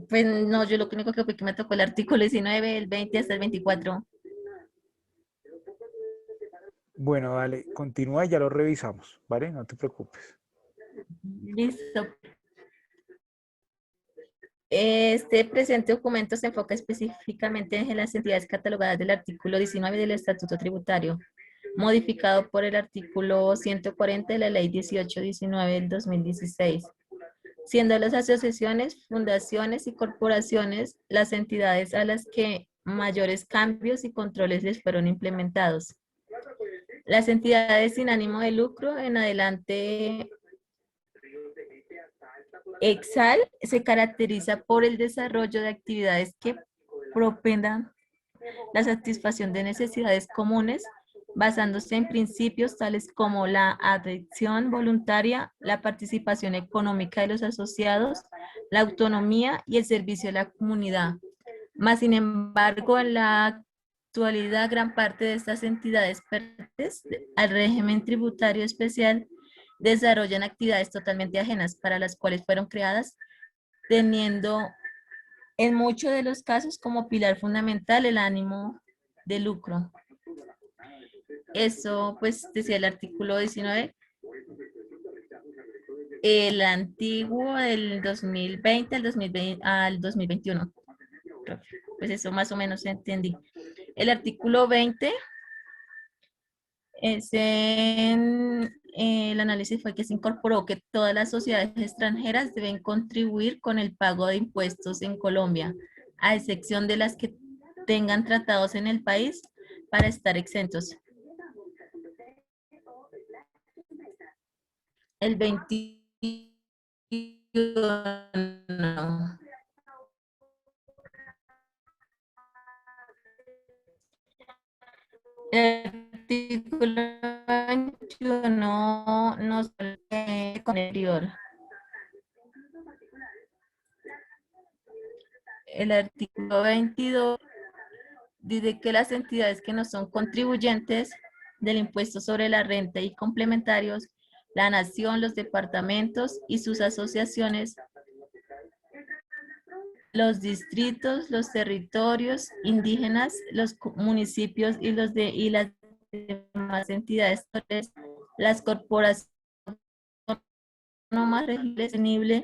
pues no, yo lo único que fue que me tocó el artículo 19, el 20 hasta el 24. Bueno, dale, continúa y ya lo revisamos, ¿vale? No te preocupes. Listo. Este presente documento se enfoca específicamente en las entidades catalogadas del artículo 19 del Estatuto Tributario, modificado por el artículo 140 de la Ley 1819 del 2016, siendo las asociaciones, fundaciones y corporaciones las entidades a las que mayores cambios y controles les fueron implementados. Las entidades sin ánimo de lucro en adelante, EXAL se caracteriza por el desarrollo de actividades que propendan la satisfacción de necesidades comunes, basándose en principios tales como la adhesión voluntaria, la participación económica de los asociados, la autonomía y el servicio a la comunidad. Más sin embargo, en la actualidad, gran parte de estas entidades pertenecen al régimen tributario especial desarrollan actividades totalmente ajenas para las cuales fueron creadas, teniendo en muchos de los casos como pilar fundamental el ánimo de lucro. Eso, pues, decía el artículo 19. El antiguo del 2020 al 2021. Pues eso más o menos entendí. El artículo 20 el análisis fue que se incorporó que todas las sociedades extranjeras deben contribuir con el pago de impuestos en Colombia, a excepción de las que tengan tratados en el país para estar exentos. El 21. El artículo 21 nos con el anterior. El artículo 22 dice que las entidades que no son contribuyentes del impuesto sobre la renta y complementarios, la nación, los departamentos y sus asociaciones, los distritos, los territorios indígenas, los municipios y las demás entidades, las corporaciones autónomas regionales,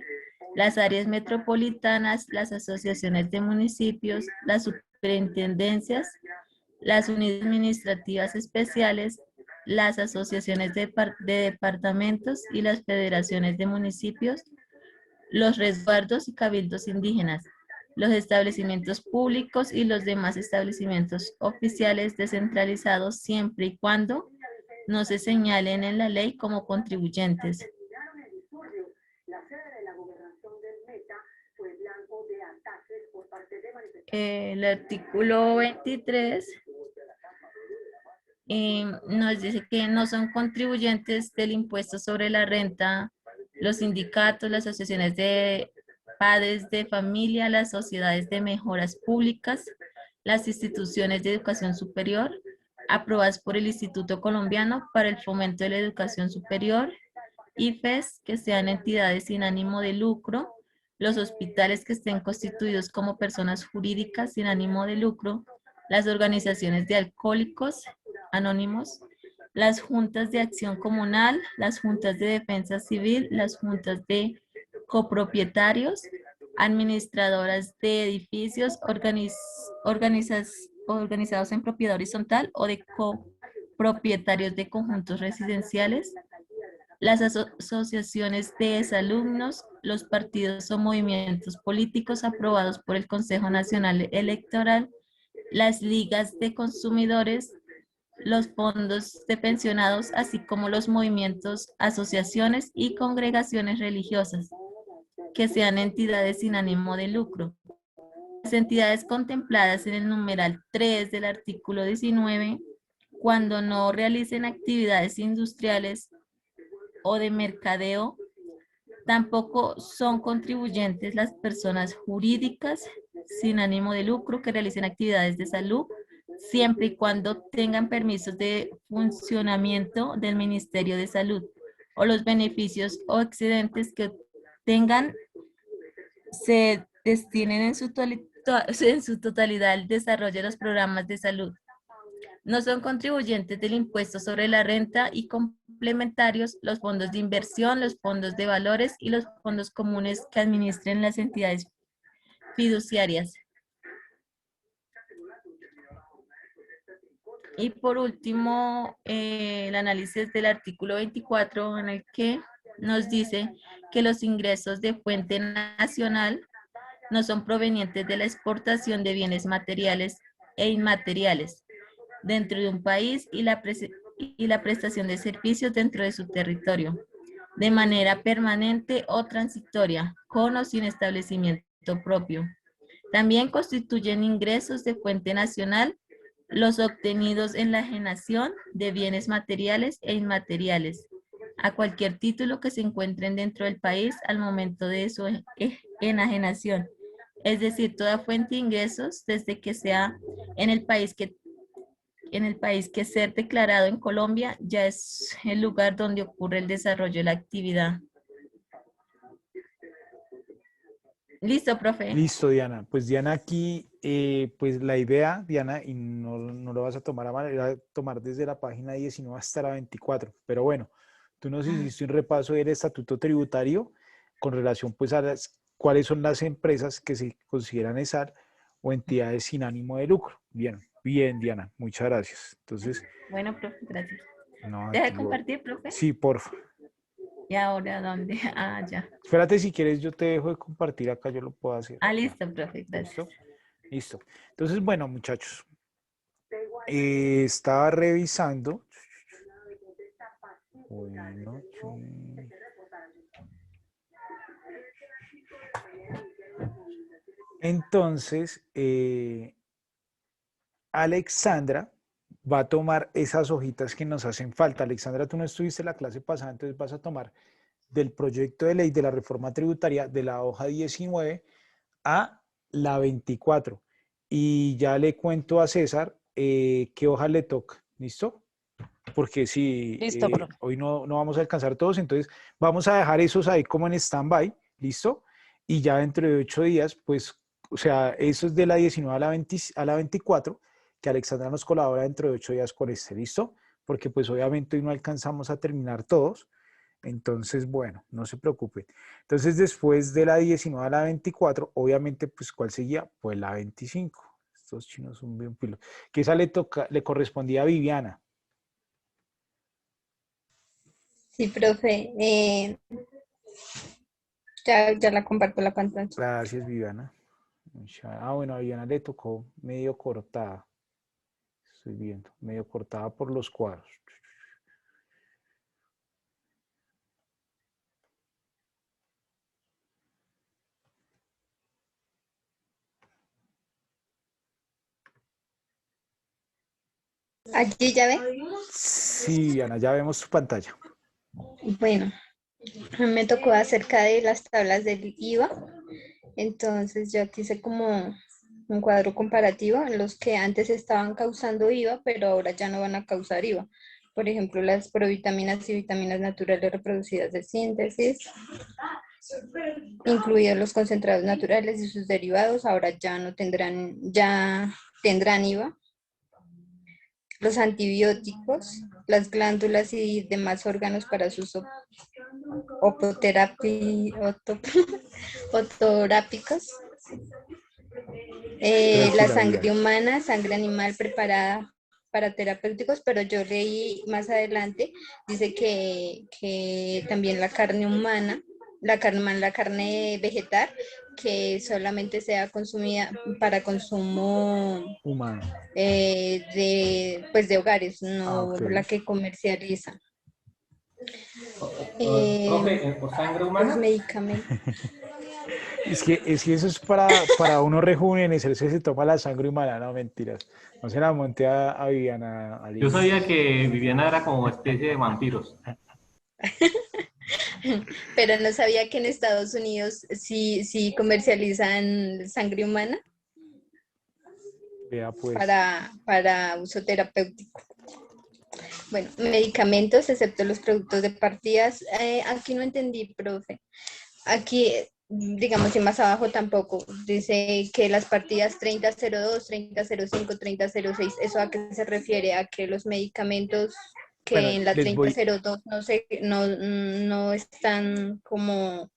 las áreas metropolitanas, las asociaciones de municipios, las superintendencias, las unidades administrativas especiales, las asociaciones de departamentos y las federaciones de municipios, los resguardos y cabildos indígenas, los establecimientos públicos y los demás establecimientos oficiales descentralizados siempre y cuando no se señalen en la ley como contribuyentes. La sede de la gobernación del Meta fue blanco de ataques por parte de el artículo 23 nos dice que no son contribuyentes del impuesto sobre la renta los sindicatos, las asociaciones de padres de familia, las sociedades de mejoras públicas, las instituciones de educación superior, aprobadas por el Instituto Colombiano para el Fomento de la Educación Superior, IFES, que sean entidades sin ánimo de lucro, los hospitales que estén constituidos como personas jurídicas sin ánimo de lucro, las organizaciones de alcohólicos anónimos, las juntas de acción comunal, las juntas de defensa civil, las juntas de copropietarios, administradoras de edificios organizados en propiedad horizontal o de copropietarios de conjuntos residenciales, las asociaciones de exalumnos, los partidos o movimientos políticos aprobados por el Consejo Nacional Electoral, las ligas de consumidores, los fondos de pensionados, así como los movimientos, asociaciones y congregaciones religiosas, que sean entidades sin ánimo de lucro. Las entidades contempladas en el numeral 3 del artículo 19, cuando no realicen actividades industriales o de mercadeo, tampoco son contribuyentes las personas jurídicas sin ánimo de lucro que realicen actividades de salud, siempre y cuando tengan permisos de funcionamiento del Ministerio de Salud o los beneficios o excedentes que tengan se destinen en su totalidad al desarrollo de los programas de salud. No son contribuyentes del impuesto sobre la renta y complementarios los fondos de inversión, los fondos de valores y los fondos comunes que administren las entidades fiduciarias. Y por último, el análisis del artículo 24 en el que nos dice que los ingresos de fuente nacional no son provenientes de la exportación de bienes materiales e inmateriales dentro de un país y la prestación de servicios dentro de su territorio, de manera permanente o transitoria, con o sin establecimiento propio. También constituyen ingresos de fuente nacional los obtenidos en la enajenación de bienes materiales e inmateriales, a cualquier título que se encuentren dentro del país al momento de su enajenación. Es decir, toda fuente de ingresos desde que sea en el país que ser declarado en Colombia ya es el lugar donde ocurre el desarrollo de la actividad. Listo, profe. Listo, Diana. Pues Diana aquí, pues la idea, Diana, y no lo vas a tomar a mano, era tomar desde la página 19 hasta la 24. Pero bueno, tú nos hiciste un repaso del estatuto tributario con relación pues a cuáles son las empresas que se consideran ESAR o entidades sin ánimo de lucro. Bien, bien, Diana, muchas gracias. Entonces. Bueno, profe, gracias. No, ¿Deja de compartir, profe? Sí, porfa. ¿Y ahora dónde? Ah, ya. Espérate, si quieres yo te dejo de compartir acá, yo lo puedo hacer. Ah, listo, profe, gracias. ¿Listo? Listo. Entonces, bueno, muchachos, estaba revisando. Bueno, entonces, Alexandra va a tomar esas hojitas que nos hacen falta. Alexandra, tú no estuviste en la clase pasada, entonces vas a tomar del proyecto de ley de la reforma tributaria de la hoja 19 a la 24. Y ya le cuento a César qué hoja le toca. ¿Listo? Porque si hoy no vamos a alcanzar todos, entonces vamos a dejar esos ahí como en stand-by. ¿Listo? Y ya dentro de 8 días, pues, o sea, eso es de la 19 a la 24, que Alexandra nos colabora dentro de 8 días con este. ¿Listo? Porque pues obviamente hoy no alcanzamos a terminar todos. Entonces, bueno, no se preocupen. Entonces, después de la 19 a la 24, obviamente, pues, ¿cuál seguía? Pues la 25. Estos chinos son bien pilos. Que esa le correspondía a Viviana. Sí, profe. Ya la comparto la pantalla. Gracias, Viviana. Ah, bueno, a Viviana le tocó medio cortada. Estoy viendo, medio cortada por los cuadros. Allí ya ve. Sí, Viviana, ya vemos tu pantalla. Bueno, a mí me tocó acerca de las tablas del IVA. Entonces yo aquí hice como un cuadro comparativo en los que antes estaban causando IVA, pero ahora ya no van a causar IVA. Por ejemplo, las provitaminas y vitaminas naturales reproducidas de síntesis, incluidos los concentrados naturales y sus derivados, ahora ya no tendrán, ya tendrán IVA. Los antibióticos, las glándulas y demás órganos para sus otorápicos. La sangre humana, sangre animal preparada para terapéuticos, pero yo leí más adelante, dice que también la carne humana, la carne vegetal, que solamente sea consumida para consumo humano, de hogares, no okay. La que comercializan. Profe, ¿o sangre humana? Los medicamentos. Es que eso es para uno rejuvenecerse, se toma la sangre humana, no, mentiras. No se la monté a Viviana. Yo sabía que Viviana era como especie de vampiros. Pero no sabía que en Estados Unidos sí comercializan sangre humana. Vea pues. Para uso terapéutico. Bueno, medicamentos, excepto los productos de partidas. Aquí no entendí, profe. Aquí, digamos, y más abajo tampoco. Dice que las partidas 3002, 3005, 3006, ¿eso a qué se refiere? ¿A que los medicamentos que bueno, en la 3002 no están como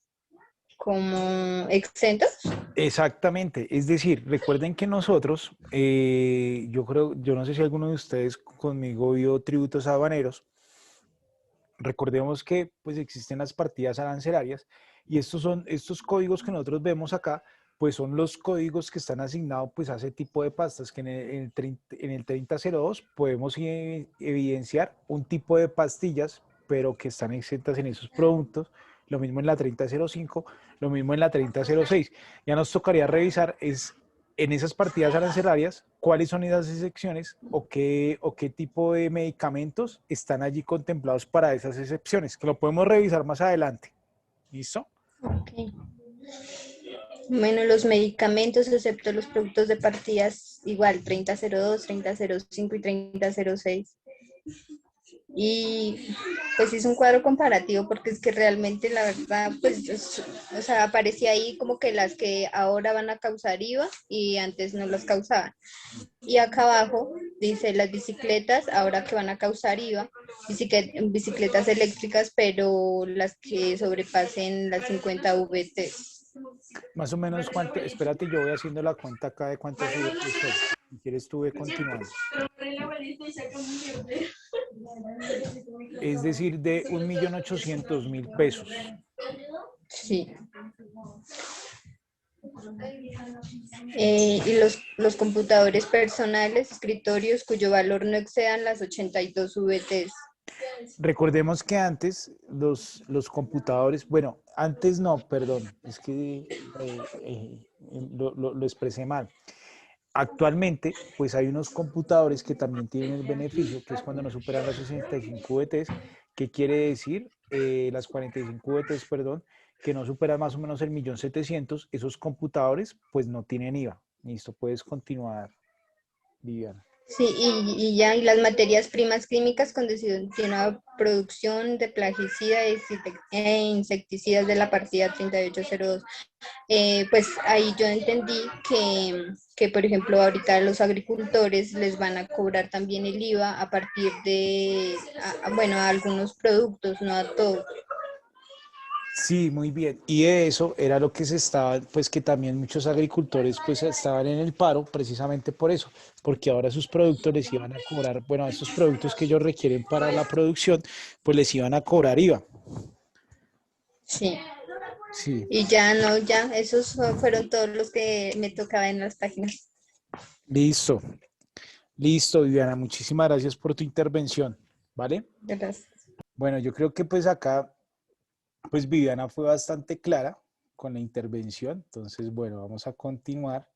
exentos? Exactamente, es decir, recuerden que nosotros, yo no sé si alguno de ustedes conmigo vio Tributos Aduaneros. Recordemos que pues existen las partidas arancelarias y estos códigos que nosotros vemos acá, pues son los códigos que están asignados pues a ese tipo de pastas, que en el 3002 podemos evidenciar un tipo de pastillas, pero que están exentas en esos productos. Lo mismo en la 3005, lo mismo en la 3006. Ya nos tocaría revisar en esas partidas arancelarias cuáles son esas excepciones o qué tipo de medicamentos están allí contemplados para esas excepciones, que lo podemos revisar más adelante. ¿Listo? Ok. Bueno, los medicamentos, excepto los productos de partidas, igual 3002, 3005 y 3006. Y pues hice un cuadro comparativo porque es que realmente la verdad, pues, o sea, aparecía ahí como que las que ahora van a causar IVA y antes no los causaban. Y acá abajo dice las bicicletas ahora que van a causar IVA, bicicletas eléctricas, pero las que sobrepasen las 50 VT. Más o menos cuánto, espérate, yo voy haciendo la cuenta acá de cuánto sube. Si quieres tú ve continuando. Es decir, de 1.800.000 pesos. Sí. Y los computadores personales, escritorios cuyo valor no excedan las 82 VTs. Recordemos que antes los computadores, bueno, antes no, perdón, es que lo expresé mal. Actualmente, pues hay unos computadores que también tienen el beneficio, que es cuando no superan las 65 VTs, que quiere decir las 45 VTs, perdón, que no superan más o menos el 1.700.000, esos computadores pues no tienen IVA. Listo, puedes continuar, Viviana. Sí, y las materias primas químicas con destinado a producción de plaguicidas e insecticidas de la partida 3802. Pues ahí yo entendí que, por ejemplo, ahorita los agricultores les van a cobrar también el IVA a partir de, a algunos productos, no a todos. Sí, muy bien. Y eso era lo que se estaba, pues que también muchos agricultores pues estaban en el paro precisamente por eso, porque ahora sus productos les iban a cobrar, bueno, esos productos que ellos requieren para la producción, pues les iban a cobrar IVA. Sí. Sí. Y ya, esos fueron todos los que me tocaba en las páginas. Listo. Listo, Viviana. Muchísimas gracias por tu intervención. ¿Vale? Gracias. Bueno, yo creo que pues acá, pues Viviana fue bastante clara con la intervención. Entonces, bueno, vamos a continuar.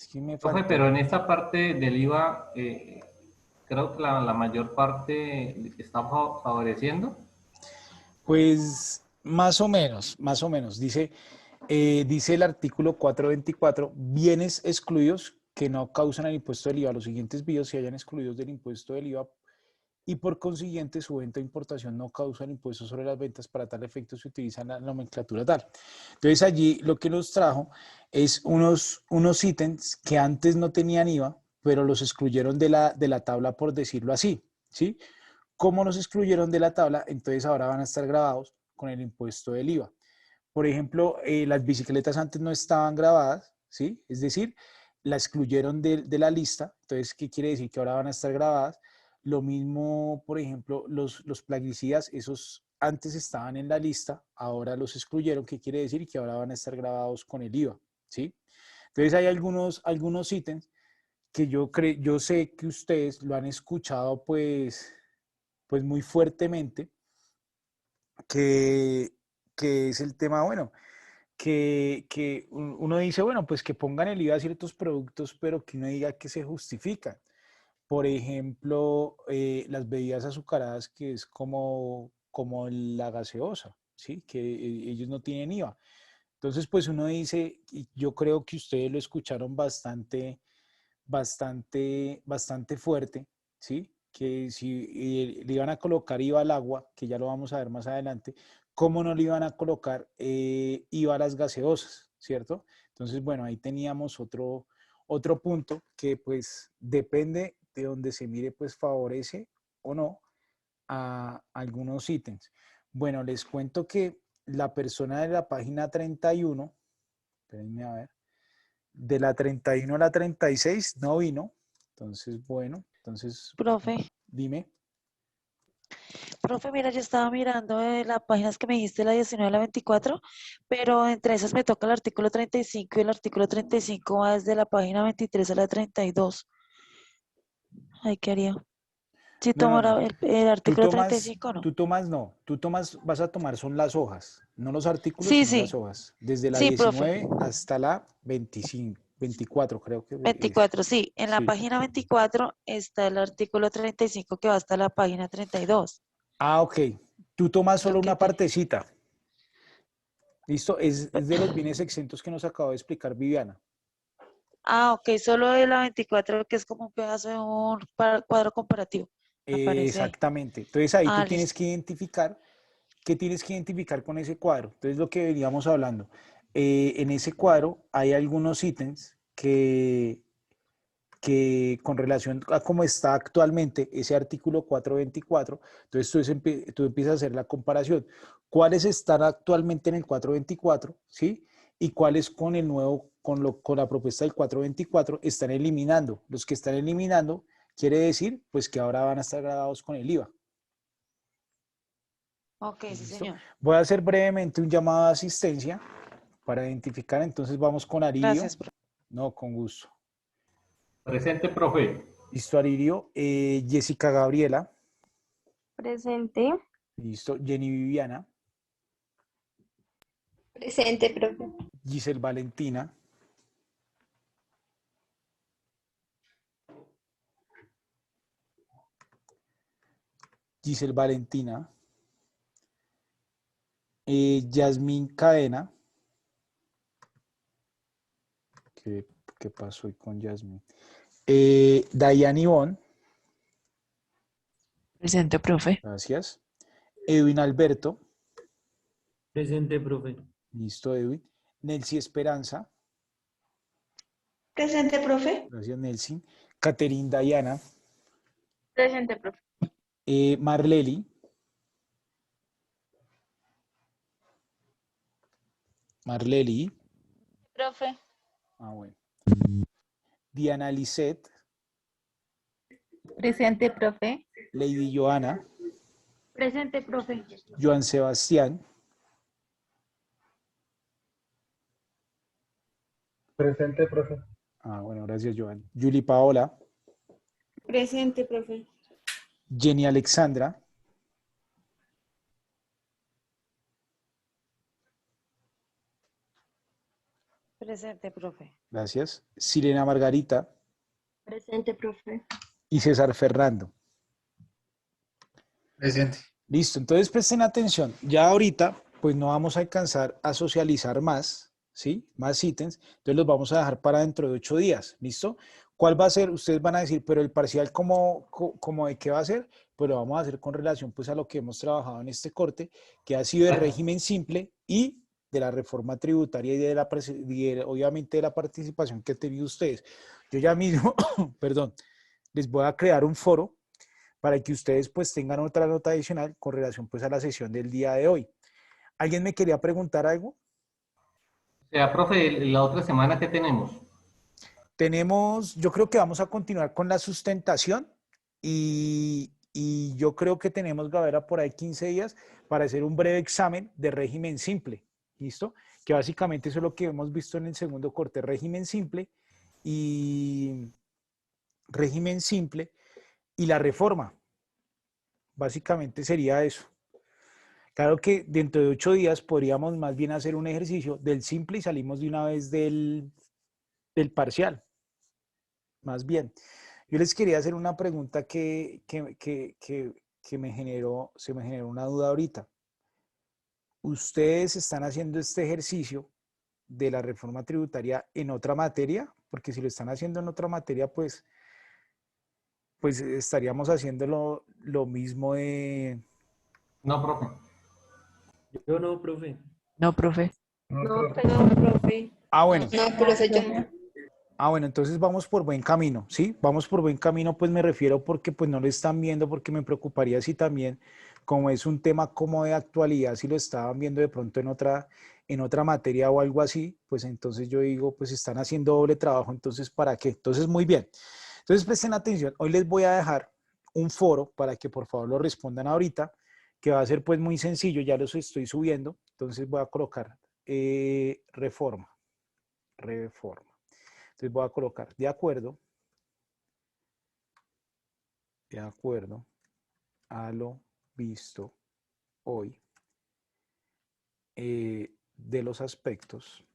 Es que me Profe, falta. pero en esta parte del IVA, creo que la mayor parte está favoreciendo. Pues más o menos. Dice el artículo 424, bienes excluidos que no causan el impuesto del IVA. Los siguientes bienes se hayan excluidos del impuesto del IVA y por consiguiente su venta o importación no causa el impuesto sobre las ventas. Para tal efecto se utiliza la nomenclatura tal. Entonces allí lo que nos trajo es unos ítems que antes no tenían IVA, pero los excluyeron de la tabla, por decirlo así, ¿sí? ¿Cómo los excluyeron de la tabla? Entonces ahora van a estar grabados con el impuesto del IVA. Por ejemplo, las bicicletas antes no estaban grabadas, ¿sí? Es decir, la excluyeron de la lista. Entonces, ¿qué quiere decir? Que ahora van a estar grabadas. Lo mismo, por ejemplo, los plaguicidas, esos antes estaban en la lista, ahora los excluyeron. ¿Qué quiere decir? Que ahora van a estar grabados con el IVA, ¿sí? Entonces hay algunos ítems que yo sé que ustedes lo han escuchado pues muy fuertemente, que es el tema, bueno, que uno dice, bueno, pues que pongan el IVA a ciertos productos, pero que uno diga que se justifican. Por ejemplo, las bebidas azucaradas, que es como la gaseosa, ¿sí? Que ellos no tienen IVA. Entonces, pues uno dice, y yo creo que ustedes lo escucharon bastante fuerte, ¿sí? Que si le iban a colocar IVA al agua, que ya lo vamos a ver más adelante, ¿cómo no le iban a colocar IVA a las gaseosas, ¿cierto? Entonces, bueno, ahí teníamos otro punto que pues depende de donde se mire, pues favorece o no a algunos ítems. Bueno, les cuento que la persona de la página 31, espérenme a ver, de la 31 a la 36 no vino. Entonces, bueno, Profe, dime. mira, yo estaba mirando las páginas que me dijiste, la 19 a la 24, pero entre esas me toca el artículo 35 y el artículo 35 va desde la página 23 a la 32. Ay, ¿qué haría? Si No, no, no. tomara el artículo 35, ¿no? Tú vas a tomar son las hojas, no los artículos, Sí, sino las sí, hojas. Desde la sí, profe. 19 hasta la 25, 24 creo que es. 24, sí. En la Sí. página 24 está el artículo 35 que va hasta la página 32. Ah, ok. Tú tomas solo Lo que una te... partecita. ¿Listo? Es de los bienes exentos que nos acaba de explicar Viviana. Ah, ok, solo de la 24 que es como un pedazo de un cuadro comparativo. Aparece ahí. Exactamente. Entonces ahí tú Ah, tienes listo. que identificar qué tienes que identificar con ese cuadro. Entonces lo que veníamos hablando, en ese cuadro hay algunos ítems que con relación a cómo está actualmente ese artículo 424, entonces tú empiezas a hacer la comparación. ¿Cuáles están actualmente en el 424? ¿Sí? Y cuáles con el nuevo, con la propuesta del 424 están eliminando. Los que están eliminando quiere decir pues que ahora van a estar grabados con el IVA. Ok, sí, ¿Listo? señor. Voy a hacer brevemente un llamado de asistencia para identificar. Entonces vamos con Aridio. Gracias, profe. No, con gusto. Presente, profe. Listo, Aridio. Jessica Gabriela. Presente. Listo. Jenny Viviana. Presente, profe. Giselle Valentina. Giselle Valentina. Yasmín Cadena. ¿Qué pasó hoy con Yasmín? Dayan Ivonne. Presente, profe. Gracias. Edwin Alberto. Presente, profe. Listo, Edwin. Nelcy Esperanza. Presente, profe. Gracias, Nelcy. Caterine Dayana. Presente, profe. Marleli. Marleli. Profe. Ah, bueno. Diana Lisette. Presente, profe. Lady Joana. Presente, profe. Joan Sebastián. Presente, profe. Ah, bueno, gracias, Joan. Julie Paola. Presente, profe. Jenny Alexandra. Presente, profe. Gracias. Silena Margarita. Presente, profe. Y César Fernando. Presente. Listo, entonces presten atención. Ya ahorita, pues no vamos a alcanzar a socializar más, ¿sí? Más ítems. Entonces los vamos a dejar para dentro de 8 días, ¿listo? ¿Cuál va a ser? Ustedes van a decir, pero el parcial, ¿cómo de qué va a ser? Pues lo vamos a hacer con relación pues a lo que hemos trabajado en este corte, que ha sido el régimen simple y de la reforma tributaria y obviamente de la participación que han tenido ustedes. Yo ya mismo, perdón, les voy a crear un foro para que ustedes pues tengan otra nota adicional con relación pues a la sesión del día de hoy. ¿Alguien me quería preguntar algo? O sea, profe, la otra semana, ¿qué tenemos? Tenemos, yo creo que vamos a continuar con la sustentación y yo creo que tenemos, Gavera, por ahí 15 días para hacer un breve examen de régimen simple, ¿listo? Que básicamente eso es lo que hemos visto en el segundo corte, régimen simple y la reforma. Básicamente sería eso. Claro que dentro de 8 días podríamos más bien hacer un ejercicio del simple y salimos de una vez del parcial. Más bien. Yo les quería hacer una pregunta que se me generó una duda ahorita. ¿Ustedes están haciendo este ejercicio de la reforma tributaria en otra materia? Porque si lo están haciendo en otra materia, pues estaríamos haciendo lo mismo de... No, profe. Yo no, profe. No, profe. No, profe. Ah, bueno. No, profe, yo no. Ah, bueno, entonces vamos por buen camino, ¿sí? Vamos por buen camino, pues me refiero porque pues no lo están viendo, porque me preocuparía si también, como es un tema como de actualidad, si lo estaban viendo de pronto en otra materia o algo así, pues entonces yo digo, pues están haciendo doble trabajo, entonces ¿para qué? Entonces, muy bien. Entonces presten atención, hoy les voy a dejar un foro para que por favor lo respondan ahorita, que va a ser pues muy sencillo, ya los estoy subiendo, entonces voy a colocar reforma. Entonces voy a colocar de acuerdo a lo visto hoy de los aspectos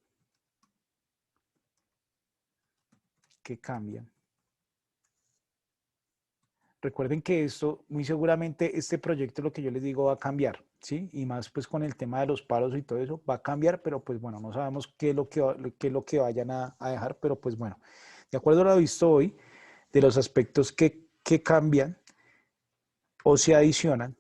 que cambian. Recuerden que esto, muy seguramente este proyecto, lo que yo les digo, va a cambiar, ¿sí? Y más pues con el tema de los paros y todo eso, va a cambiar, pero pues bueno, no sabemos qué es lo que vayan a dejar, pero pues bueno, de acuerdo a lo visto hoy, de los aspectos que cambian o se adicionan,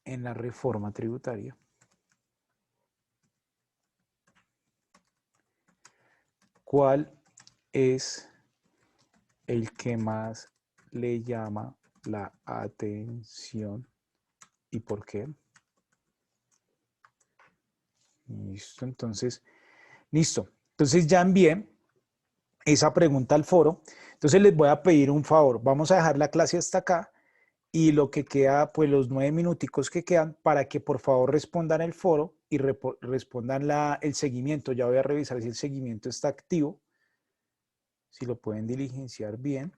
en la reforma tributaria. ¿Cuál es el que más le llama la atención y por qué? Listo, entonces, listo. Entonces ya envié esa pregunta al foro. Entonces les voy a pedir un favor. Vamos a dejar la clase hasta acá y lo que queda, pues los 9 minuticos que quedan para que por favor respondan el foro y respondan el seguimiento. Ya voy a revisar si el seguimiento está activo, si lo pueden diligenciar bien.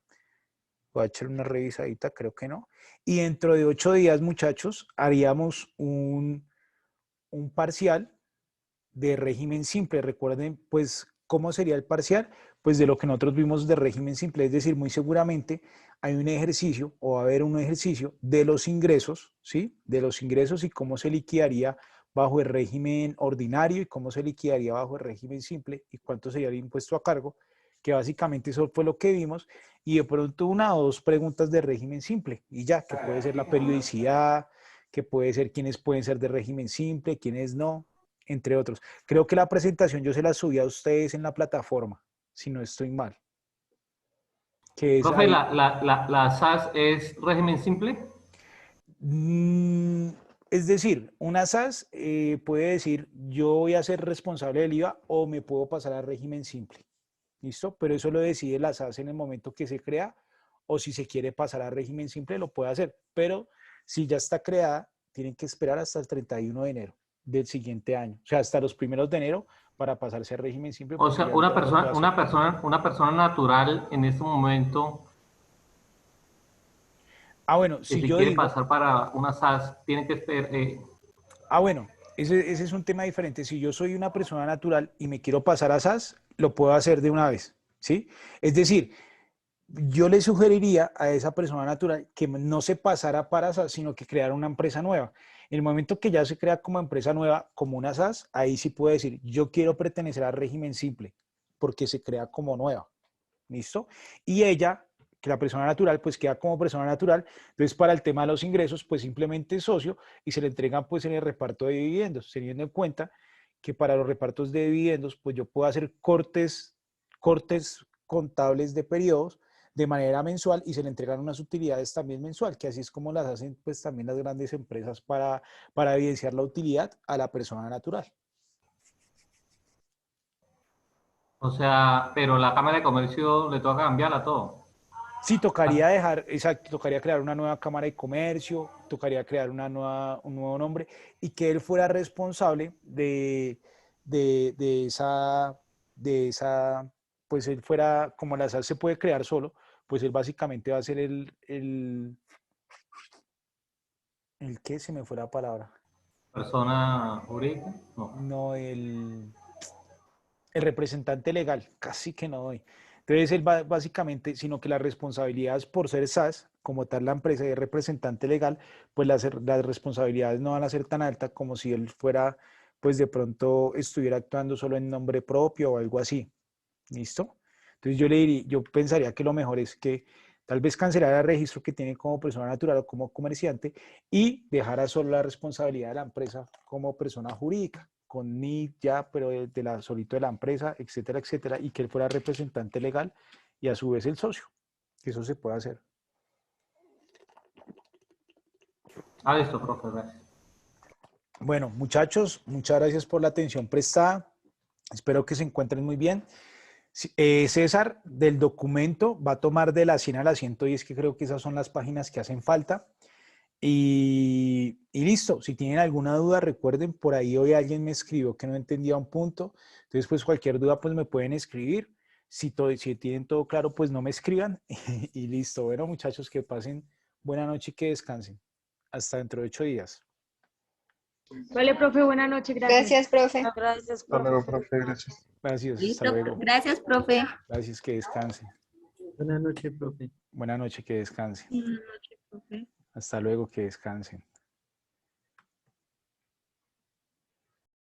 Voy a echar una revisadita, creo que no. Y dentro de 8 días, muchachos, haríamos un parcial de régimen simple. Recuerden, pues, ¿cómo sería el parcial? Pues de lo que nosotros vimos de régimen simple, es decir, muy seguramente hay un ejercicio o va a haber un ejercicio de los ingresos, ¿sí? De los ingresos y cómo se liquidaría bajo el régimen ordinario y cómo se liquidaría bajo el régimen simple y cuánto sería el impuesto a cargo, que básicamente eso fue lo que vimos, y de pronto 1 o 2 preguntas de régimen simple y ya, que puede ser la periodicidad, que puede ser quiénes pueden ser de régimen simple, quiénes no, entre otros. Creo que la presentación yo se la subí a ustedes en la plataforma, si no estoy mal. Que es Profe, ahí. ¿la SAS es régimen simple? Es decir, una SAS puede decir, yo voy a ser responsable del IVA o me puedo pasar al régimen simple. ¿Listo? Pero eso lo decide la SAS en el momento que se crea, o si se quiere pasar al régimen simple, lo puede hacer. Pero si ya está creada, tienen que esperar hasta el 31 de enero del siguiente año. O sea, hasta los primeros de enero para pasarse al régimen simple. O sea, una persona natural en este momento, bueno, si si yo quiere digo, pasar para una SAS, tiene que esperar, Bueno, ese es un tema diferente. Si yo soy una persona natural y me quiero pasar a SAS, lo puedo hacer de una vez, ¿sí? Es decir, yo le sugeriría a esa persona natural que no se pasara para SAS, sino que creara una empresa nueva. En el momento que ya se crea como empresa nueva, como una SAS, ahí sí puede decir, yo quiero pertenecer al régimen simple, porque se crea como nueva. ¿Listo? Y ella, que la persona natural, pues queda como persona natural. Entonces, para el tema de los ingresos, pues simplemente es socio y se le entregan pues en el reparto de dividendos, teniendo en cuenta que para los repartos de dividendos, pues yo puedo hacer cortes contables de periodos de manera mensual y se le entregan unas utilidades también mensual, que así es como las hacen pues también las grandes empresas para evidenciar la utilidad a la persona natural. O sea, pero la Cámara de Comercio le toca cambiarla todo. Sí, tocaría exacto, tocaría crear una nueva Cámara de Comercio, tocaría crear un nuevo nombre y que él fuera responsable de esa, pues él fuera, como la SAL se puede crear solo, pues él básicamente va a ser ¿el qué? Se me fue la palabra. ¿Persona jurídica? No. No, el representante legal, casi que no doy. Entonces, él va básicamente, sino que las responsabilidades por ser SAS, como tal la empresa y el representante legal, pues las responsabilidades no van a ser tan altas como si él fuera, pues de pronto estuviera actuando solo en nombre propio o algo así. ¿Listo? Entonces yo pensaría que lo mejor es que tal vez cancelar el registro que tiene como persona natural o como comerciante y dejar solo la responsabilidad de la empresa como persona jurídica con NID ya, pero solito de la empresa, etcétera, etcétera, y que él fuera representante legal y a su vez el socio, que eso se puede hacer. Listo, profe, gracias. Bueno, muchachos, muchas gracias por la atención prestada. Espero que se encuentren muy bien. César, del documento, va a tomar de la 100 a la 110, que creo que esas son las páginas que hacen falta. Y listo, si tienen alguna duda, recuerden, por ahí hoy alguien me escribió que no entendía un punto, entonces pues cualquier duda pues me pueden escribir, si tienen todo claro pues no me escriban y listo. Bueno muchachos, que pasen buena noche y que descansen. Hasta dentro de 8 días. Vale, profe, buena noche, gracias. Gracias, profe. Gracias, Hasta luego, profe. profe, gracias. Gracias, Listo, hasta luego. gracias, profe. Gracias, que descansen. Buenas noches, profe. Buena noche, que descansen. Buenas noches, profe. Hasta luego, que descansen.